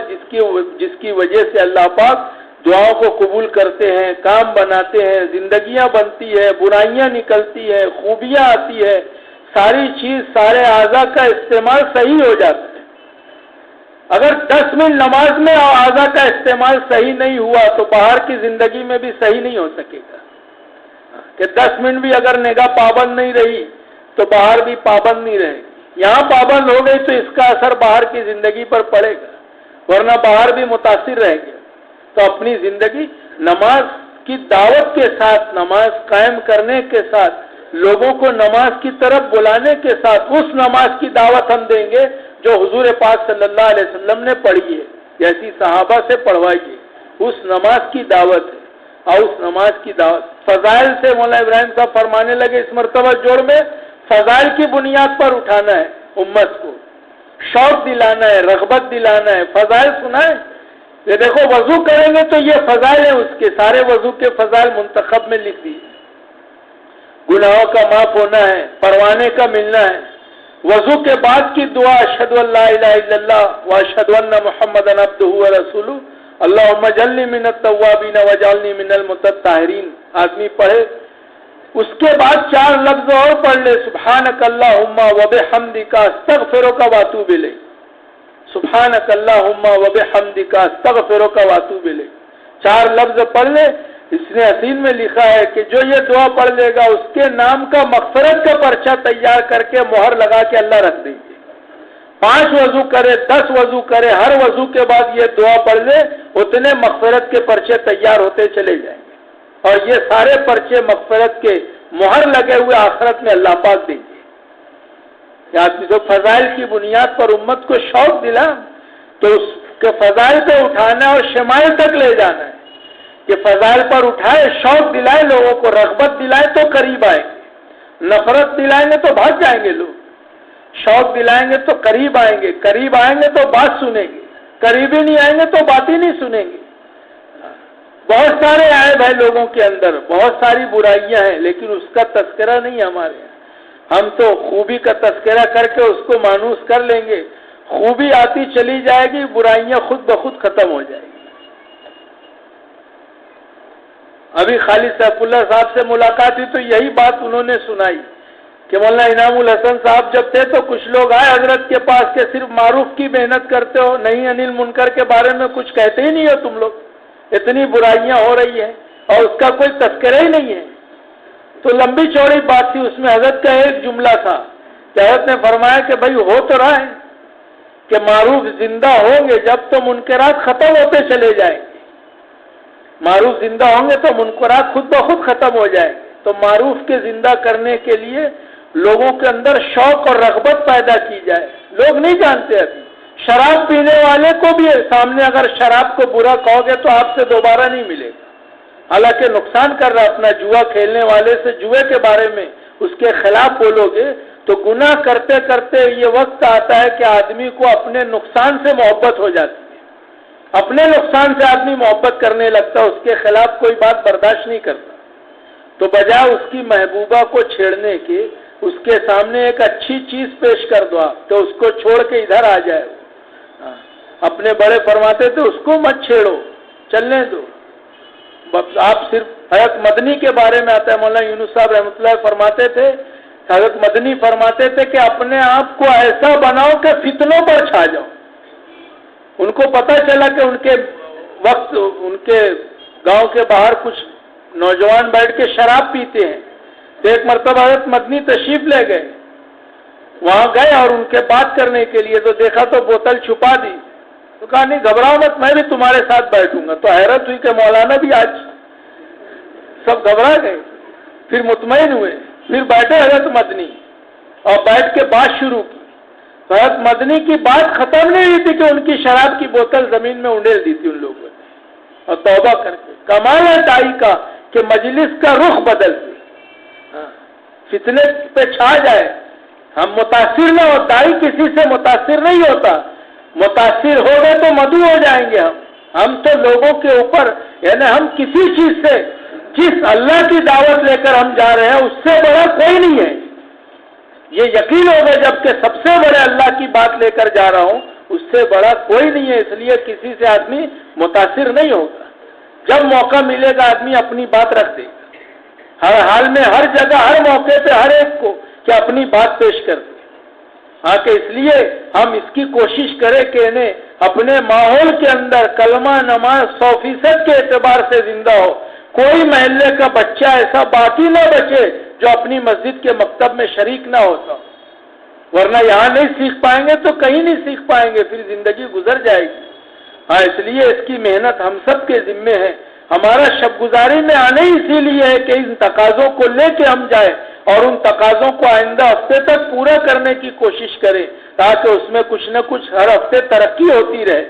جس کی وجہ سے اللہ پاک دعاؤں کو قبول کرتے ہیں، کام بناتے ہیں، زندگیاں بنتی ہے، برائیاں نکلتی ہے، خوبیاں آتی ہے، ساری چیز سارے اعضاء کا استعمال صحیح ہو جاتا ہے۔ اگر 10 منٹ نماز میں اعضاء کا استعمال صحیح نہیں ہوا تو باہر کی زندگی میں بھی صحیح نہیں ہو سکے گا، کہ 10 منٹ بھی اگر نگاہ پابند نہیں رہی تو باہر بھی پابند نہیں رہے گی، یہاں پابند ہو گئی تو اس کا اثر باہر کی زندگی پر پڑے گا، ورنہ باہر بھی متاثر رہے گا۔ تو اپنی زندگی نماز کی دعوت کے ساتھ، نماز قائم کرنے کے ساتھ، لوگوں کو نماز کی طرف بلانے کے ساتھ اس نماز کی دعوت ہم دیں گے جو حضور پاک صلی اللہ علیہ وسلم نے پڑھی ہے، جیسی صحابہ سے پڑھوائیے، اس نماز کی دعوت ہے۔ اور اس نماز کی دعوت فضائل سے مولانا ابراہیم صاحب فرمانے لگے، اس مرتبہ جوڑ میں فضائل کی بنیاد پر اٹھانا ہے امت کو، شوق دلانا ہے، رغبت دلانا ہے، فضائل سنائیں۔ یہ دیکھو وضو کریں گے تو یہ فضائل ہیں، اس کے سارے وضو کے فضائل منتخب میں لکھ دیے، گناہوں کا معاف ہونا ہے، پروانے کا ملنا ہے، وضو کے بعد کی دعا اشہد ان لا الہ الا اللہ واشہد ان محمدا عبدہ ورسولہ اللہم اجعلنی من التوابین واجعلنی من المتطہرین، آدمی پڑھے۔ اس کے بعد 4 لفظ اور پڑھ لے، سبحانک اللہم وبحمدک استغفرک واتوب الیک، سبحانک اللہم وبحمدک استغفرک واتوب الیک، 4 لفظ پڑھ لے۔ اس نے حسین میں لکھا ہے کہ جو یہ دعا پڑھ لے گا اس کے نام کا مغفرت کا پرچہ تیار کر کے مہر لگا کے اللہ رکھ دیں گے۔ 5 وضو کرے، 10 وضو کرے، ہر وضو کے بعد یہ دعا پڑھ لے، اتنے مغفرت کے پرچے تیار ہوتے چلے جائیں گے، اور یہ سارے پرچے مغفرت کے مہر لگے ہوئے آخرت میں اللہ پاک دیں گے۔ آدمی تو فضائل کی بنیاد پر امت کو شوق دلا تو اس کے فضائل پہ اٹھانا اور شمائل تک لے جانا ہے، کہ فضائل پر اٹھائے، شوق دلائے لوگوں کو، رغبت دلائے تو قریب آئیں گے، نفرت دلائیں گے تو بھاگ جائیں گے لوگ، شوق دلائیں گے تو قریب آئیں گے، قریب آئیں گے تو بات سنیں گے، قریب ہی نہیں آئیں گے تو بات ہی نہیں سنیں گے۔ بہت سارے عیب ہیں لوگوں کے اندر، بہت ساری برائیاں ہیں، لیکن اس کا تذکرہ نہیں ہمارے یہاں۔ ہم تو خوبی کا تذکرہ کر کے اس کو مانوس کر لیں گے، خوبی آتی چلی جائے گی، برائیاں خود بخود ختم ہو جائیں گی۔ ابھی خالد سیف اللہ صاحب سے ملاقات ہوئی تو یہی بات انہوں نے سنائی کہ مولانا انعام الحسن صاحب جب تھے تو کچھ لوگ آئے حضرت کے پاس کہ صرف معروف کی محنت کرتے ہو، نہیں انل منکر کے بارے میں کچھ کہتے ہی نہیں ہو تم لوگ، اتنی برائیاں ہو رہی ہیں اور اس کا کوئی تذکرہ ہی نہیں ہے۔ تو لمبی چوڑی بات تھی، اس میں حضرت کا ایک جملہ تھا کہ حضرت نے فرمایا کہ بھائی ہو تو رہا ہے کہ معروف زندہ ہوں گے جب تو منکرات ختم ہوتے چلے جائیں گے، معروف زندہ ہوں گے تو منکرات خود بخود ختم ہو جائیں گے۔ تو معروف کے زندہ کرنے کے لیے لوگوں کے اندر شوق اور رغبت پیدا کی جائے۔ لوگ نہیں جانتے ابھی، شراب پینے والے کو بھی سامنے اگر شراب کو برا کہو گے تو آپ سے دوبارہ نہیں ملے گا، حالانکہ نقصان کر رہا اپنا۔ جوا کھیلنے والے سے جوئے کے بارے میں اس کے خلاف بولو گے تو گناہ کرتے کرتے یہ وقت آتا ہے کہ آدمی کو اپنے نقصان سے محبت ہو جاتی ہے، اپنے نقصان سے آدمی محبت کرنے لگتا ہے، اس کے خلاف کوئی بات برداشت نہیں کرتا۔ تو بجائے اس کی محبوبہ کو چھیڑنے کے اس کے سامنے ایک اچھی چیز پیش کر دو تو اس کو چھوڑ کے ادھر آ جائے۔ اپنے بڑے فرماتے تھے اس کو مت چھیڑو، چلنے دو۔ آپ صرف حضرت مدنی کے بارے میں آتا ہے، مولانا یونس صاحب رحمۃ اللہ فرماتے تھے، حضرت مدنی فرماتے تھے کہ اپنے آپ کو ایسا بناؤ کہ فتنوں پر چھا جاؤ۔ ان کو پتہ چلا کہ ان کے وقت ان کے گاؤں کے باہر کچھ نوجوان بیٹھ کے شراب پیتے ہیں، تو ایک مرتبہ حضرت مدنی تشریف لے گئے، وہاں گئے اور ان کے بات کرنے کے لیے تو دیکھا تو بوتل چھپا دی، تو کہا نہیں گھبراؤ مت، میں بھی تمہارے ساتھ بیٹھوں گا۔ تو حیرت ہوئی کہ مولانا بھی آج، سب گھبرا گئے، پھر مطمئن ہوئے، پھر بیٹھے حضرت مدنی اور بیٹھ کے بات شروع کی۔ تو حضرت مدنی کی بات ختم نہیں ہوئی تھی کہ ان کی شراب کی بوتل زمین میں انڈیل دی تھی ان لوگوں نے، اور توبہ کر کے کمال ہے دائی کا کہ مجلس کا رخ بدل دی۔ فتنے پہ چھا جائے، ہم متاثر نہ ہو. دائی کسی سے متاثر نہیں ہوتا، متاثر ہو گئے تو مدعو ہو جائیں گے. ہم تو لوگوں کے اوپر، یعنی ہم کسی چیز سے، جس اللہ کی دعوت لے کر ہم جا رہے ہیں اس سے بڑا کوئی نہیں ہے. یہ یقین ہوگا جب کہ سب سے بڑے اللہ کی بات لے کر جا رہا ہوں، اس سے بڑا کوئی نہیں ہے. اس لیے کسی سے آدمی متاثر نہیں ہوگا. جب موقع ملے گا آدمی اپنی بات رکھ دے گا، ہر حال میں، ہر جگہ، ہر موقع پہ ہر ایک کو کہ اپنی بات پیش کر دے. ہاں کہ اس لیے ہم اس کی کوشش کریں کہ انہیں اپنے ماحول کے اندر کلمہ نماز 100% کے اعتبار سے زندہ ہو. کوئی محلے کا بچہ ایسا باقی نہ بچے جو اپنی مسجد کے مکتب میں شریک نہ ہوتا، ورنہ یہاں نہیں سیکھ پائیں گے تو کہیں نہیں سیکھ پائیں گے، پھر زندگی گزر جائے گی. ہاں اس لیے اس کی محنت ہم سب کے ذمے ہے. ہمارا شب گزاری میں آنے اسی لیے ہے کہ ان تقاضوں کو لے کے ہم جائیں اور ان تقاضوں کو آئندہ ہفتے تک پورا کرنے کی کوشش کریں، تاکہ اس میں کچھ نہ کچھ ہر ہفتے ترقی ہوتی رہے.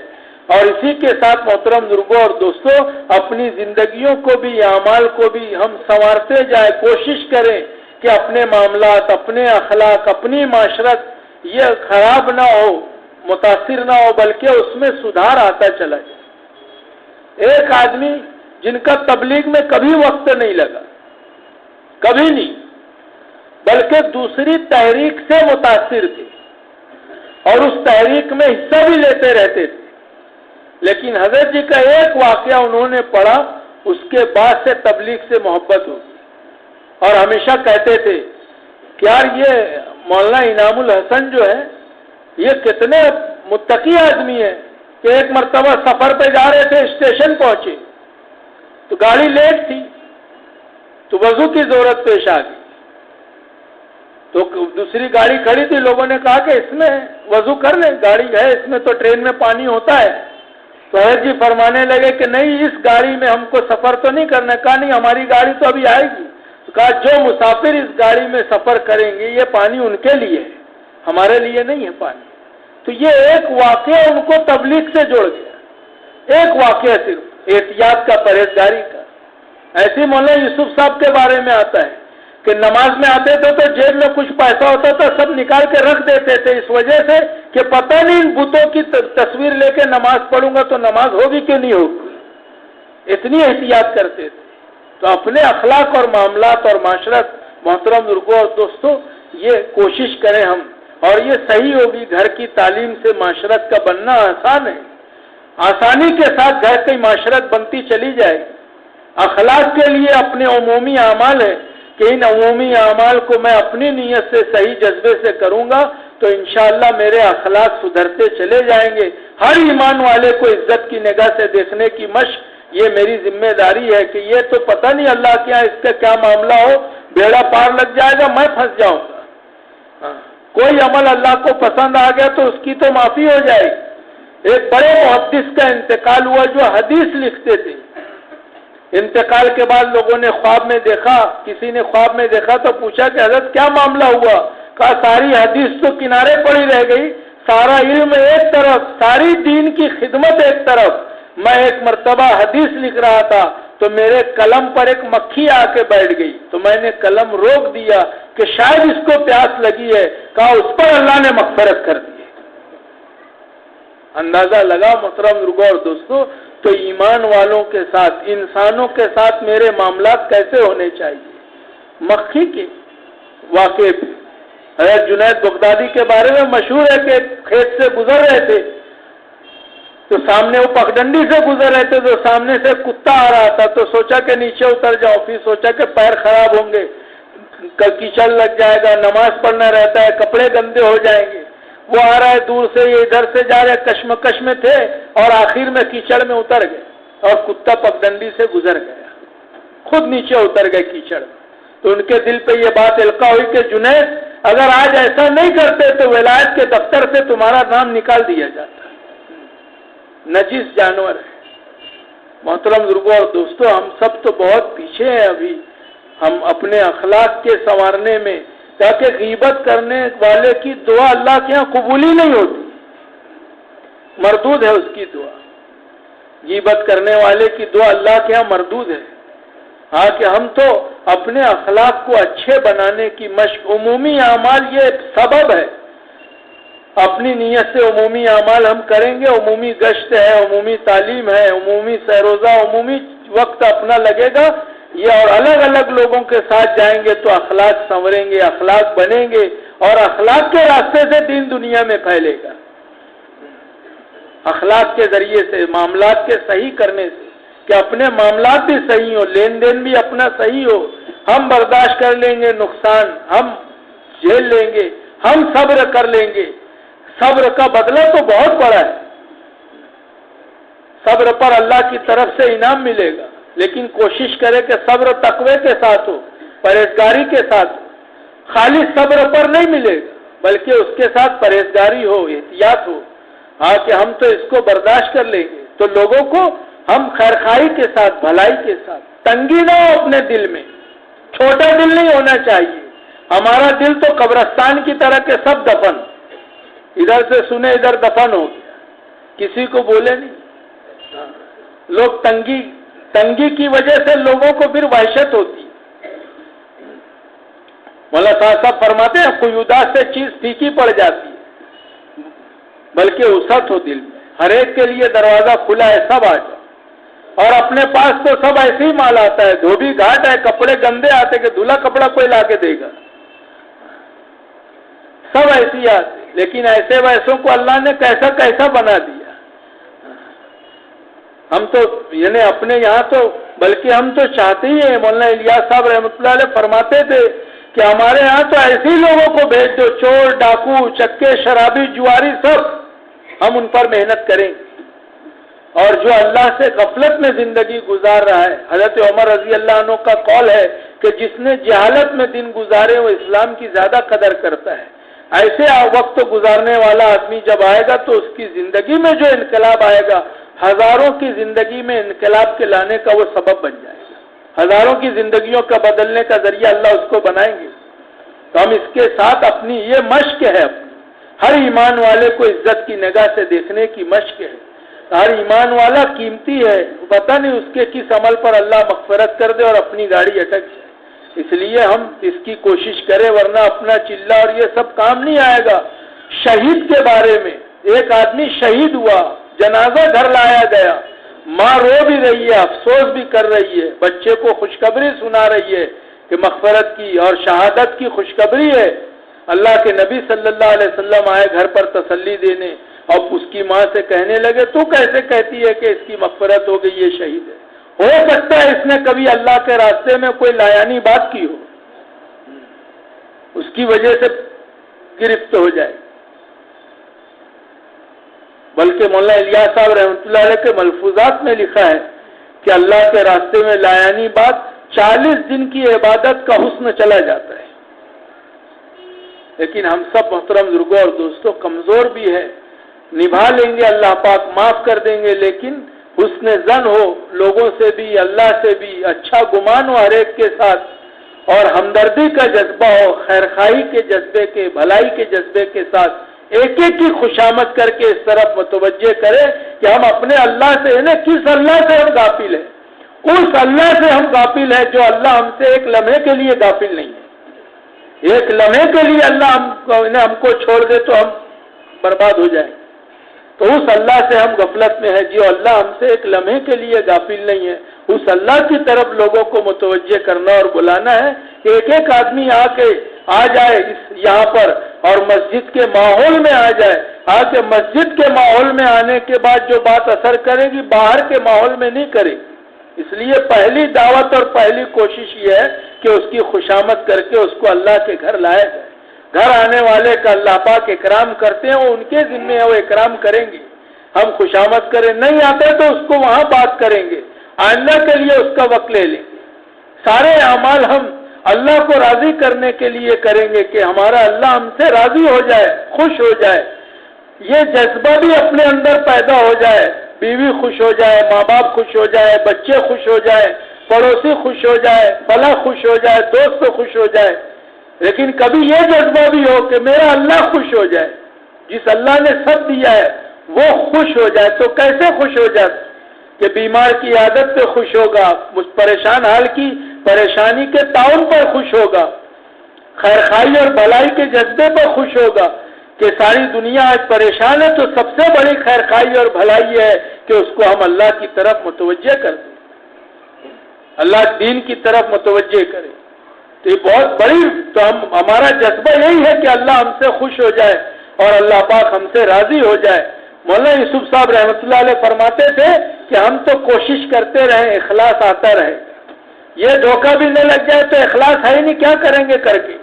اور اسی کے ساتھ محترم بزرگوں اور دوستوں، اپنی زندگیوں کو بھی، اعمال کو بھی ہم سنوارتے جائیں. کوشش کریں کہ اپنے معاملات، اپنے اخلاق، اپنی معاشرت یہ خراب نہ ہو، متاثر نہ ہو، بلکہ اس میں سدھار آتا چلا جائے. ایک آدمی جن کا تبلیغ میں کبھی وقت نہیں لگا، کبھی نہیں، بلکہ دوسری تحریک سے متاثر تھے اور اس تحریک میں حصہ بھی لیتے رہتے تھے، لیکن حضرت جی کا ایک واقعہ انہوں نے پڑھا، اس کے بعد سے تبلیغ سے محبت ہوگی. اور ہمیشہ کہتے تھے کہ یار یہ مولانا انعام الحسن جو ہے یہ کتنے متقی آدمی ہے کہ ایک مرتبہ سفر پہ جا رہے تھے، اسٹیشن پہنچے تو گاڑی لیٹ تھی تو وضو کی ضرورت پیش آ گئی. تو دوسری گاڑی کھڑی تھی، لوگوں نے کہا کہ اس میں وضو کر لیں، گاڑی ہے اس میں تو ٹرین میں پانی ہوتا ہے. تو حضرت جی فرمانے لگے کہ نہیں، اس گاڑی میں ہم کو سفر تو نہیں کرنا. کہا نہیں، ہماری گاڑی تو ابھی آئے گی. تو کہا جو مسافر اس گاڑی میں سفر کریں گے یہ پانی ان کے لیے ہے، ہمارے لیے نہیں ہے پانی. تو یہ ایک واقعہ ان کو تبلیغ سے جوڑ گیا، ایک واقعہ صرف احتیاط کا، پرہیزگاری کا. ایسی مولانا یوسف صاحب کے بارے میں آتا ہے کہ نماز میں آتے تھے تو جیب میں کچھ پیسہ ہوتا تھا سب نکال کے رکھ دیتے تھے، اس وجہ سے کہ پتہ نہیں ان بتوں کی تصویر لے کے نماز پڑھوں گا تو نماز ہوگی کہ نہیں ہوگی. اتنی احتیاط کرتے تھے. تو اپنے اخلاق اور معاملات اور معاشرت، محترم بزرگوں اور دوستوں، یہ کوشش کریں ہم، اور یہ صحیح ہوگی. گھر کی تعلیم سے معاشرت کا بننا آسان ہے، آسانی کے ساتھ گھر کی معاشرت بنتی چلی جائے گی. اخلاق کے لیے اپنے عمومی اعمال ہے کہ ان عمومی اعمال کو میں اپنی نیت سے، صحیح جذبے سے کروں گا تو انشاءاللہ میرے اخلاق سدھرتے چلے جائیں گے. ہر ایمان والے کو عزت کی نگاہ سے دیکھنے کی مشق یہ میری ذمہ داری ہے کہ یہ تو پتہ نہیں اللہ کے یہاں اس کا کیا معاملہ ہو، بیڑا پار لگ جائے گا، میں پھنس جاؤں گا. کوئی عمل اللہ کو پسند آ گیا تو اس کی تو معافی ہو جائے گی. ایک بڑے محدث کا انتقال ہوا جو حدیث لکھتے تھے. انتقال کے بعد لوگوں نے خواب میں دیکھا، کسی نے خواب میں دیکھا تو پوچھا کہ حضرت کیا معاملہ ہوا؟ کہا ساری حدیث تو کنارے پڑی رہ گئی، سارا علم ایک طرف، ساری دین کی خدمت ایک طرف. میں ایک مرتبہ حدیث لکھ رہا تھا تو میرے قلم پر ایک مکھی آ کے بیٹھ گئی تو میں نے قلم روک دیا کہ شاید اس کو پیاس لگی ہے. کہا اس پر اللہ نے مغفرت کر دی. اندازہ لگا محترم بزرگوں اور دوستوں، تو ایمان والوں کے ساتھ، انسانوں کے ساتھ میرے معاملات کیسے ہونے چاہیے. مکھی کے واقعے پہ حضرت جنید بغدادی کے بارے میں مشہور ہے کہ کھیت سے گزر رہے تھے تو سامنے وہ پگڈنڈی سے گزر رہے تھے تو سامنے سے کتا آ رہا تھا تو سوچا کہ نیچے اتر جاؤ، پھر سوچا کہ پیر خراب ہوں گے، کیچڑ لگ جائے گا، نماز پڑھنا رہتا ہے، کپڑے گندے ہو جائیں گے. وہ آ رہا ہے دور سے، یہ ادھر سے جا رہے، کشمکش میں تھے اور آخر میں کیچڑ میں اتر گئے اور کتا پگڈنڈی سے گزر گیا، خود نیچے اتر گئے کیچڑ میں. تو ان کے دل پہ یہ بات القاء ہوئی کہ جنید اگر آج ایسا نہیں کرتے تو ولایت کے دفتر سے تمہارا نام نکال دیا جاتا. نجس جانور ہے. محترم بزرگوں اور دوستوں، ہم سب تو بہت پیچھے ہیں ابھی ہم اپنے اخلاق کے سنوارنے میں، تاکہ غیبت کرنے والے کی دعا اللہ کے یہاں قبول ہی نہیں ہوتی، مردود ہے اس کی دعا. غیبت کرنے والے کی دعا اللہ کے یہاں مردود ہے. ہاں کہ ہم تو اپنے اخلاق کو اچھے بنانے کی مشق، عمومی اعمال یہ سبب ہے، اپنی نیت سے عمومی اعمال ہم کریں گے، عمومی گشت ہے، عمومی تعلیم ہے، عمومی سیروزہ، عمومی وقت اپنا لگے گا یہ، اور الگ الگ لوگوں کے ساتھ جائیں گے تو اخلاق سنوریں گے، اخلاق بنیں گے، اور اخلاق کے راستے سے دین دنیا میں پھیلے گا، اخلاق کے ذریعے سے، معاملات کے صحیح کرنے سے، کہ اپنے معاملات بھی صحیح ہو، لین دین بھی اپنا صحیح ہو، ہم برداشت کر لیں گے نقصان، ہم جھیل لیں گے، ہم صبر کر لیں گے، صبر کا بدلہ تو بہت بڑا ہے، صبر پر اللہ کی طرف سے انعام ملے گا، لیکن کوشش کرے کہ صبر تقوی کے ساتھ ہو، پرہیزگاری کے ساتھ ہو، خالی صبر پر نہیں ملے گا بلکہ اس کے ساتھ پرہیزگاری ہو، احتیاط ہو، ہاں کہ ہم تو اس کو برداشت کر لیں گے، تو لوگوں کو ہم خیرخواہی کے ساتھ، بھلائی کے ساتھ، تنگی نہ ہو اپنے دل میں، چھوٹا دل نہیں ہونا چاہیے، ہمارا دل تو قبرستان کی طرح کے سب دفن، ادھر سے سنے ادھر دفن ہو گیا، کسی کو بولے نہیں، لوگ تنگی کی وجہ سے لوگوں کو پھر وحشت ہوتی، مولانا صاحب فرماتے ہیں کوئی اداس سے چیز پھیکی پڑ جاتی ہے، بلکہ وسعت ہو دل میں، ہر ایک کے لیے دروازہ کھلا ہے، سب آ جائے، اور اپنے پاس تو سب ایسے ہی مال آتا ہے، دھوبی گھاٹ ہے، کپڑے گندے آتے کہ دھلا کپڑا کوئی لا کے دے گا، سب ایسے ہی آتے، لیکن ایسے ویسوں کو اللہ نے کیسا بنا دیا، ہم تو یعنی اپنے یہاں تو بلکہ ہم تو چاہتے ہی ہیں، مولانا الیاس صاحب رحمۃ اللہ علیہ فرماتے تھے کہ ہمارے ہاں تو ایسے ہی لوگوں کو بھیج دو، چور، ڈاکو، چکے، شرابی، جواری، سب ہم ان پر محنت کریں گے، اور جو اللہ سے غفلت میں زندگی گزار رہا ہے، حضرت عمر رضی اللہ عنہ کا قول ہے کہ جس نے جہالت میں دن گزارے وہ اسلام کی زیادہ قدر کرتا ہے، ایسے وقت گزارنے والا آدمی جب آئے گا تو اس کی زندگی میں جو انقلاب آئے گا، ہزاروں کی زندگی میں انقلاب کے لانے کا وہ سبب بن جائے گا، ہزاروں کی زندگیوں کا بدلنے کا ذریعہ اللہ اس کو بنائیں گے، تو ہم اس کے ساتھ اپنی یہ مشق ہے، اپنی ہر ایمان والے کو عزت کی نگاہ سے دیکھنے کی مشق ہے، ہر ایمان والا قیمتی ہے، پتہ نہیں اس کے کس عمل پر اللہ مغفرت کر دے اور اپنی گاڑی اٹک جائے، اس لیے ہم اس کی کوشش کریں، ورنہ اپنا چلہ اور یہ سب کام نہیں آئے گا۔ شہید کے بارے میں، ایک آدمی شہید ہوا، جنازہ گھر لایا گیا، ماں رو بھی رہی ہے، افسوس بھی کر رہی ہے، بچے کو خوشخبری سنا رہی ہے کہ مغفرت کی اور شہادت کی خوشخبری ہے، اللہ کے نبی صلی اللہ علیہ وسلم آئے گھر پر تسلی دینے، اور اس کی ماں سے کہنے لگے تو کیسے کہتی ہے کہ اس کی مغفرت ہو گئی، یہ شہید ہے، ہو سکتا ہے اس نے کبھی اللہ کے راستے میں کوئی لایانی بات کی ہو، اس کی وجہ سے گرفت ہو جائے۔ بلکہ مولانا الیاس صاحب رحمۃ اللہ علیہ کے ملفوظات میں لکھا ہے کہ اللہ کے راستے میں لایانی بات 40 دن کی عبادت کا حسن چلا جاتا ہے، لیکن ہم سب محترم بزرگوں اور دوستوں کمزور بھی ہے، نبھا لیں گے، اللہ پاک معاف کر دیں گے، لیکن حسن ظن ہو لوگوں سے بھی، اللہ سے بھی، اچھا گمان ہو ہر ایک کے ساتھ، اور ہمدردی کا جذبہ ہو، خیرخواہی کے جذبے کے، بھلائی کے جذبے کے ساتھ ایک ایک کی خوشامد کر کے اس طرف متوجہ کرے کہ ہم اپنے اللہ سے ہیں، کس اللہ سے ہم غافل ہیں، اس اللہ سے ہم غافل ہیں جو اللہ ہم سے ایک لمحے کے لیے غافل نہیں ہے، ایک لمحے کے لیے اللہ ہم کو چھوڑ دے تو ہم برباد ہو جائیں، تو اس اللہ سے ہم غفلت میں ہے جو اللہ ہم سے ایک لمحے کے لیے غافل نہیں ہے، اس اللہ کی طرف لوگوں کو متوجہ کرنا اور بلانا ہے کہ ایک ایک آدمی آ جائے یہاں پر اور مسجد کے ماحول میں آ جائے، کہ مسجد کے ماحول میں آنے کے بعد جو بات اثر کرے گی باہر کے ماحول میں نہیں کرے گی، اس لیے پہلی دعوت اور پہلی کوشش یہ ہے کہ اس کی خوشامد کر کے اس کو اللہ کے گھر لایا جائے، گھر آنے والے کا اللہ پاک اکرام کرتے ہیں، وہ ان کے ذمہ ہے، وہ اکرام کریں گے، ہم خوشامد کریں، نہیں آتے تو اس کو وہاں بات کریں گے، آئندہ کے لیے اس کا وقت لے لیں گے، سارے اعمال ہم اللہ کو راضی کرنے کے لیے کریں گے کہ ہمارا اللہ ہم سے راضی ہو جائے، خوش ہو جائے، یہ جذبہ بھی اپنے اندر پیدا ہو جائے، بیوی خوش ہو جائے، ماں باپ خوش ہو جائے، بچے خوش ہو جائے، پڑوسی خوش ہو جائے، فلاں خوش ہو جائے، دوست خوش ہو جائے، لیکن کبھی یہ جذبہ بھی ہو کہ میرا اللہ خوش ہو جائے، جس اللہ نے سب دیا ہے وہ خوش ہو جائے، تو کیسے خوش ہو جائے؟ کہ بیمار کی عادت پہ خوش ہوگا، پریشان حال کی پریشانی کے تعاون پر خوش ہوگا، خیرخواہی اور بھلائی کے جذبے پر خوش ہوگا کہ ساری دنیا آج پریشان ہے تو سب سے بڑی خیرخواہی اور بھلائی ہے کہ اس کو ہم اللہ کی طرف متوجہ کر دیں، اللہ دین کی طرف متوجہ کریں۔ تو یہ بہت بڑی، تو ہمارا جذبہ یہی ہے کہ اللہ ہم سے خوش ہو جائے اور اللہ پاک ہم سے راضی ہو جائے۔ مولانا یوسف صاحب رحمۃ اللہ علیہ فرماتے تھے کہ ہم تو کوشش کرتے رہیں، اخلاص آتا رہے، یہ دھوکہ بھی نہ لگ جائے تو اخلاص ہے ہی نہیں، کیا کریں گے کر کے،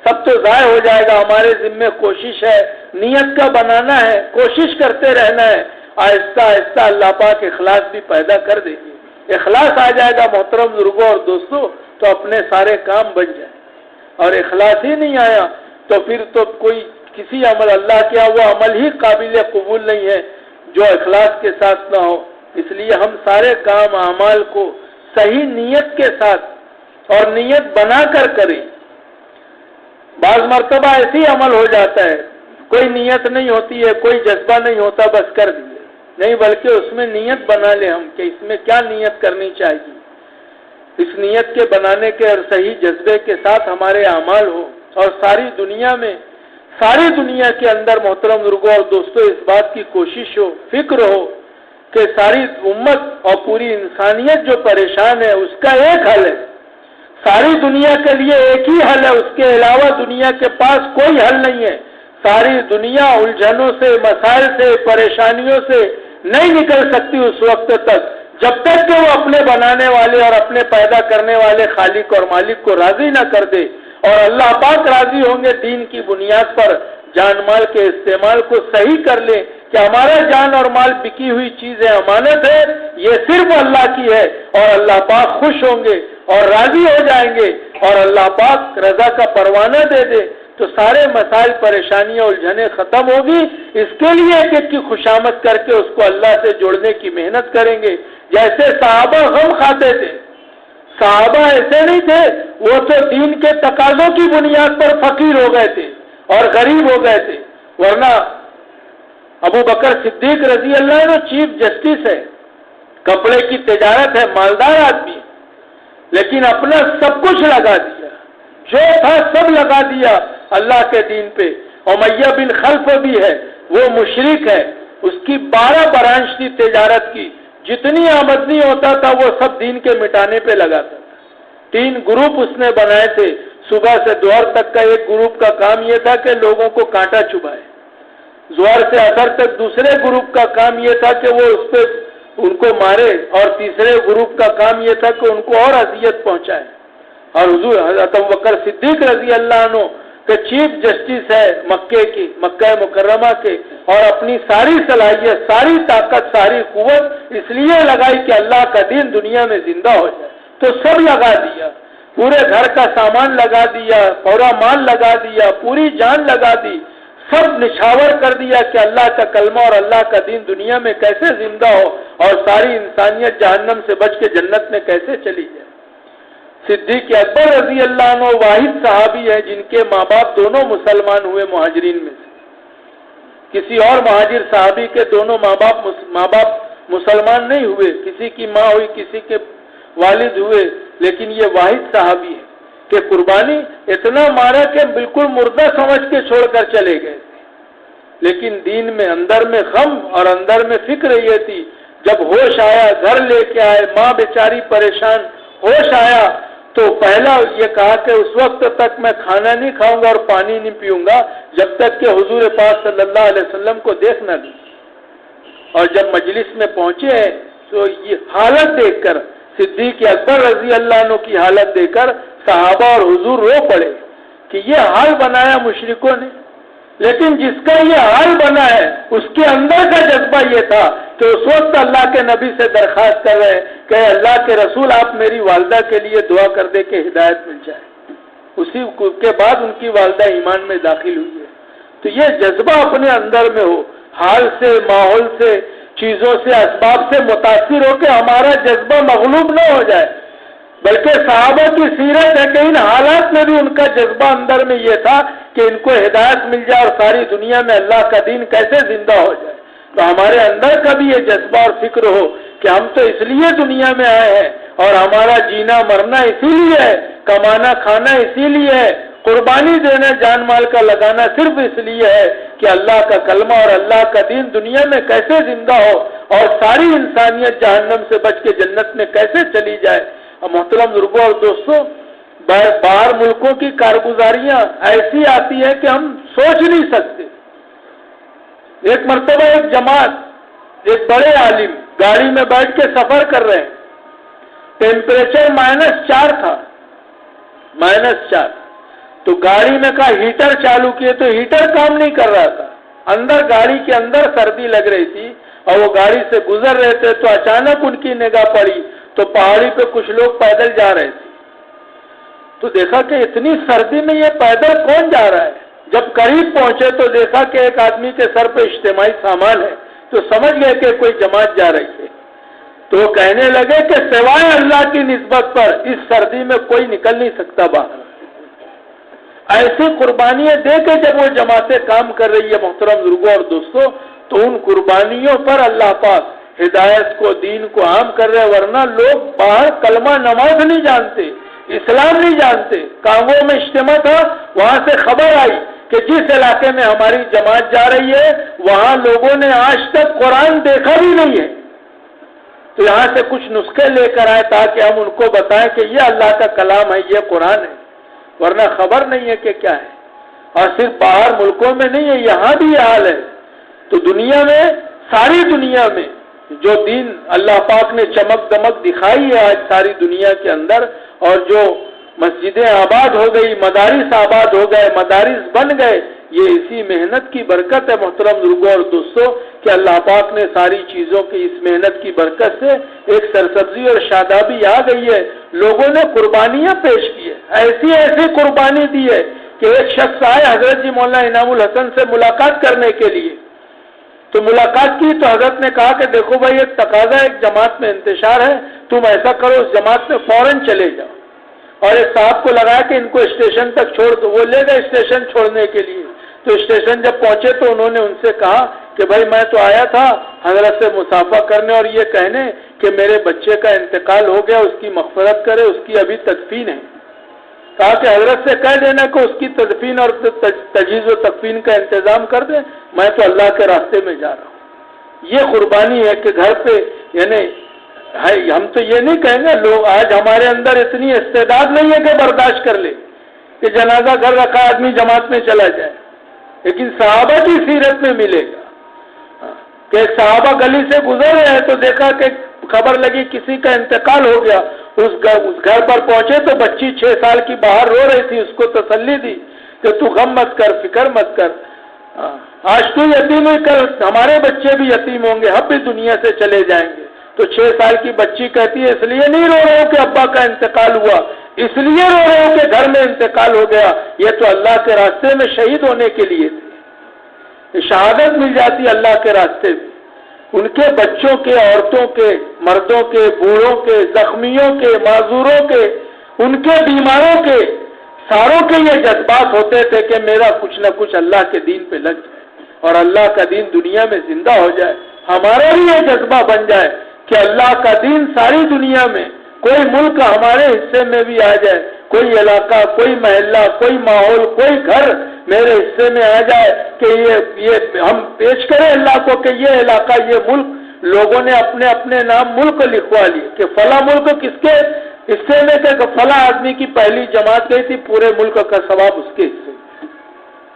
سب تو ضائع ہو جائے گا۔ ہمارے ذمے کوشش ہے، نیت کا بنانا ہے، کوشش کرتے رہنا ہے، آہستہ آہستہ اللہ پاک اخلاص بھی پیدا کر دیں گے۔ اخلاص آ جائے گا محترم بزرگوں اور دوستوں تو اپنے سارے کام بن جائیں، اور اخلاص ہی نہیں آیا تو پھر تو کوئی کسی عمل اللہ کیا وہ عمل ہی قابل قبول نہیں ہے جو اخلاص کے ساتھ نہ ہو۔ اس لیے ہم سارے کام اعمال کو صحیح نیت کے ساتھ اور نیت بنا کر کریں۔ بعض مرتبہ ایسی عمل ہو جاتا ہے، کوئی نیت نہیں ہوتی ہے، کوئی جذبہ نہیں ہوتا، بس کر دیے نہیں، بلکہ اس میں نیت بنا لیں ہم کہ اس میں کیا نیت کرنی چاہیے، اس نیت کے بنانے کے اور صحیح جذبے کے ساتھ ہمارے اعمال ہو، اور ساری دنیا کے اندر محترم بزرگوں اور دوستوں اس بات کی کوشش ہو، فکر ہو کہ ساری امت اور پوری انسانیت جو پریشان ہے اس کا ایک حل ہے، ساری دنیا کے لیے ایک ہی حل ہے، اس کے علاوہ دنیا کے پاس کوئی حل نہیں ہے۔ ساری دنیا الجھنوں سے، مسائل سے، پریشانیوں سے نہیں نکل سکتی اس وقت تک جب تک کہ وہ اپنے بنانے والے اور اپنے پیدا کرنے والے خالق اور مالک کو راضی نہ کر دے، اور اللہ پاک راضی ہوں گے دین کی بنیاد پر جان مال کے استعمال کو صحیح کر لیں کہ ہمارا جان اور مال بکی ہوئی چیز ہے، امانت ہے، یہ صرف اللہ کی ہے، اور اللہ پاک خوش ہوں گے اور راضی ہو جائیں گے، اور اللہ پاک رضا کا پروانہ دے دے تو سارے مسائل، پریشانیاں، الجھنیں ختم ہوگی۔ اس کے لیے ایک ایک کی خوشامد کر کے اس کو اللہ سے جوڑنے کی محنت کریں گے۔ جیسے صحابہ غم کھاتے تھے، صحابہ ایسے نہیں تھے، وہ تو دین کے تقاضوں کی بنیاد پر فقیر ہو گئے تھے اور غریب ہو گئے تھے، ورنہ ابو بکر صدیق رضی اللہ عنہ چیف جسٹس ہے، کپڑے کی تجارت ہے، مالدار آدمی، لیکن اپنا سب کچھ لگا دیا، جو تھا سب لگا دیا اللہ کے دین پہ۔ امیہ بن خلف بھی ہے، وہ مشرک ہے، اس کی 12 برانچ تھی تجارت کی، جتنی آمدنی ہوتا تھا وہ سب دین کے مٹانے پہ لگاتا تھا۔ 3 گروپ اس نے بنائے تھے، صبح سے دوہر تک کا ایک گروپ کا کام یہ تھا کہ لوگوں کو کانٹا چبھائے، ظہر سے عصر تک دوسرے گروپ کا کام یہ تھا کہ وہ اس پہ ان کو مارے، اور تیسرے گروپ کا کام یہ تھا کہ ان کو اور اذیت پہنچائے۔ اور حضور حضرت ابوبکر صدیق رضی اللہ عنہ کہ چیف جسٹس ہے مکہ مکرمہ کے، اور اپنی ساری صلاحیت، ساری طاقت، ساری قوت اس لیے لگائی کہ اللہ کا دین دنیا میں زندہ ہو جائے، تو سب لگا دیا، پورے گھر کا سامان لگا دیا، پورا مال لگا دیا، پوری جان لگا دی، سب نچھاور کر دیا کہ اللہ کا کلمہ اور اللہ کا دین دنیا میں کیسے زندہ ہو اور ساری انسانیت جہنم سے بچ کے جنت میں کیسے چلی جائے۔ صدیق اکبر رضی اللہ عنہ واحد صحابی ہیں جن کے ماں باپ دونوں مسلمان ہوئے مہاجرین میں سے، کسی اور مہاجر صحابی کے دونوں ماں باپ مسلمان نہیں ہوئے، کسی کی ماں ہوئی، کسی کے والد ہوئے، لیکن یہ واحد صحابی ہے کہ قربانی اتنا مارا کہ بالکل مردہ سمجھ کے چھوڑ کر چلے گئے، لیکن دین میں اندر میں غم اور اندر میں فکر یہ تھی، جب ہوش آیا گھر لے کے آئے، ماں بیچاری پریشان، ہوش آیا تو پہلا یہ کہا کہ اس وقت تک میں کھانا نہیں کھاؤں گا اور پانی نہیں پیوں گا جب تک کہ حضور پاک صلی اللہ علیہ وسلم کو دیکھ نہ لوں۔ اور جب مجلس میں پہنچے ہیں تو یہ حالت دیکھ کر، صدیق اکبر رضی اللہ عنہ کی حالت دیکھ کر صحابہ اور حضور رو پڑے کہ یہ حال بنایا مشرکوں نے، لیکن جس کا یہ حال بنا ہے اس کے اندر کا جذبہ یہ تھا کہ اس وقت اللہ کے نبی سے درخواست کر رہے کہ اللہ کے رسول آپ میری والدہ کے لیے دعا کر دے کہ ہدایت مل جائے، اسی کے بعد ان کی والدہ ایمان میں داخل ہوئی ہے۔ تو یہ جذبہ اپنے اندر میں ہو، حال سے، ماحول سے، چیزوں سے، اسباب سے متاثر ہو کہ ہمارا جذبہ مغلوب نہ ہو جائے، بلکہ صحابہ کی سیرت ہے کہ ان حالات میں بھی ان کا جذبہ اندر میں یہ تھا کہ ان کو ہدایت مل جائے اور ساری دنیا میں اللہ کا دین کیسے زندہ ہو جائے۔ تو ہمارے اندر کا بھی یہ جذبہ اور فکر ہو کہ ہم تو اس لیے دنیا میں آئے ہیں اور ہمارا جینا مرنا اسی لیے ہے، کمانا کھانا اسی لیے ہے، قربانی دینا جان مال کا لگانا صرف اس لیے ہے کہ اللہ کا کلمہ اور اللہ کا دین دنیا میں کیسے زندہ ہو اور ساری انسانیت جہنم سے بچ کے جنت میں کیسے چلی جائے۔ اور محترم بزرگوں اور دوستوں، باہر ملکوں کی کارگزاریاں ایسی آتی ہے کہ ہم سوچ نہیں سکتے۔ ایک مرتبہ ایک جماعت، ایک بڑے عالم گاڑی میں بیٹھ کے سفر کر رہے ہیں، ٹیمپریچر -4 تھا، -4، تو گاڑی میں کہا ہیٹر چالو کیے تو ہیٹر کام نہیں کر رہا تھا، اندر گاڑی کے اندر سردی لگ رہی تھی اور وہ گاڑی سے گزر رہے تھے تو اچانک ان کی نگاہ پڑی تو پہاڑی پہ کچھ لوگ پیدل جا رہے تھے، تو دیکھا کہ اتنی سردی میں یہ پیدل کون جا رہا ہے۔ جب قریب پہنچے تو دیکھا کہ ایک آدمی کے سر پہ اجتماعی سامان ہے، تو سمجھ گئے کہ کوئی جماعت جا رہی ہے، تو وہ کہنے لگے کہ سوائے اللہ کی نسبت پر اس سردی میں کوئی نکل نہیں سکتا باہر۔ ایسی قربانیاں دے کے جب وہ جماعتیں کام کر رہی ہے محترم بزرگوں اور دوستوں، تو ان قربانیوں پر اللہ پاک ہدایت کو دین کو عام کر رہے، ورنہ لوگ باہر کلمہ نماز نہیں جانتے، اسلام نہیں جانتے۔ کانگو میں اجتماع تھا، وہاں سے خبر آئی کہ جس علاقے میں ہماری جماعت جا رہی ہے وہاں لوگوں نے آج تک قرآن دیکھا بھی نہیں ہے، تو یہاں سے کچھ نسخے لے کر آئے تاکہ ہم ان کو بتائیں کہ یہ اللہ کا کلام ہے، یہ قرآن ہے، ورنہ خبر نہیں ہے کہ کیا ہے۔ اور صرف باہر ملکوں میں نہیں ہے، یہاں بھی یہ حال ہے۔ تو دنیا میں، ساری دنیا میں جو دین اللہ پاک نے چمک دمک دکھائی ہے آج ساری دنیا کے اندر، اور جو مسجدیں آباد ہو گئی، مدارس آباد ہو گئے، مدارس بن گئے، یہ اسی محنت کی برکت ہے محترم بزرگوں اور دوستوں، کہ اللہ پاک نے ساری چیزوں کی اس محنت کی برکت سے ایک سرسبزی اور شادابی آ گئی ہے۔ لوگوں نے قربانیاں پیش کی ہے، ایسی ایسی قربانی دی ہے کہ ایک شخص آئے حضرت جی مولانا انعام الحسن سے ملاقات کرنے کے لیے، تو ملاقات کی تو حضرت نے کہا کہ دیکھو بھائی ایک تقاضا، ایک جماعت میں انتشار ہے، تم ایسا کرو اس جماعت میں فوراً چلے جاؤ، اور ایک صاحب کو لگایا کہ ان کو اسٹیشن تک چھوڑ دو، وہ لے گئے اسٹیشن چھوڑنے کے لیے۔ تو اسٹیشن جب پہنچے تو انہوں نے ان سے کہا کہ بھائی میں تو آیا تھا حضرت سے مصافحہ کرنے اور یہ کہنے کہ میرے بچے کا انتقال ہو گیا، اس کی مغفرت کرے، اس کی ابھی تدفین ہے۔ کہا کہ حضرت سے کہہ دینا کہ اس کی تدفین اور تجہیز و تکفین کا انتظام کر دیں، میں تو اللہ کے راستے میں جا رہا ہوں۔ یہ قربانی ہے کہ گھر پہ، یعنی ہم تو یہ نہیں کہیں گے، لوگ آج ہمارے اندر اتنی استعداد نہیں ہے کہ برداشت کر لے کہ جنازہ گھر رکھا آدمی جماعت میں چلا جائے، لیکن صحابہ کی سیرت میں ملے گا کہ صحابہ گلی سے گزر رہے ہیں تو دیکھا کہ خبر لگی کسی کا انتقال ہو گیا، اس گھر پر پہنچے تو بچی 6 سال کی باہر رو رہی تھی، اس کو تسلی دی کہ تو غم مت کر، فکر مت کر، آج تو یتیم ہوئی، کل ہمارے بچے بھی یتیم ہوں گے، ہم بھی دنیا سے چلے جائیں گے۔ تو 6 سال کی بچی کہتی ہے اس لیے نہیں رو رہا ہوں کہ ابا کا انتقال ہوا، اس لیے رو رہا ہوں کہ گھر میں انتقال ہو گیا، یہ تو اللہ کے راستے میں شہید ہونے کے لیے تھے، شہادت مل جاتی اللہ کے راستے میں۔ ان کے بچوں کے، عورتوں کے، مردوں کے، بوڑھوں کے، زخمیوں کے، معذوروں کے، ان کے بیماروں کے، ساروں کے یہ جذبات ہوتے تھے کہ میرا کچھ نہ کچھ اللہ کے دین پہ لگ جائے اور اللہ کا دین دنیا میں زندہ ہو جائے، ہمارا بھی یہ جذبہ بن جائے کہ اللہ کا دین ساری دنیا میں، کوئی ملک ہمارے حصے میں بھی آ جائے، کوئی علاقہ، کوئی محلہ، کوئی ماحول، کوئی گھر میرے حصے میں آ جائے کہ یہ ہم پیش کریں اللہ کو کہ یہ علاقہ، یہ ملک، لوگوں نے اپنے اپنے نام ملک لکھوا لیے کہ فلاں ملک کس کے حصے میں، کہ فلاں آدمی کی پہلی جماعت گئی تھی، پورے ملک کا ثواب اس کے حصے میں۔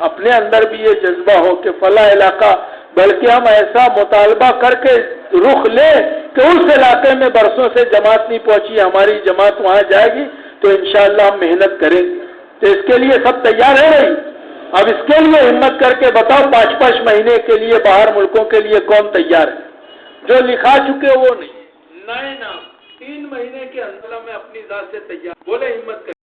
اپنے اندر بھی یہ جذبہ ہو کہ فلاں علاقہ، بلکہ ہم ایسا مطالبہ کر کے رخ لیں کہ اس علاقے میں برسوں سے جماعت نہیں پہنچی، ہماری جماعت وہاں جائے گی، تو انشاءاللہ ہم محنت کریں گے۔ تو اس کے لیے سب تیار ہے بھائی؟ اب اس کے لیے ہمت کر کے بتاؤ 5-5 مہینے کے لیے باہر ملکوں کے لیے کون تیار ہے؟ جو لکھا چکے وہ نہیں، نئے نام 3 مہینے کے اندر میں اپنی ذات سے تیار، بولے ہمت کر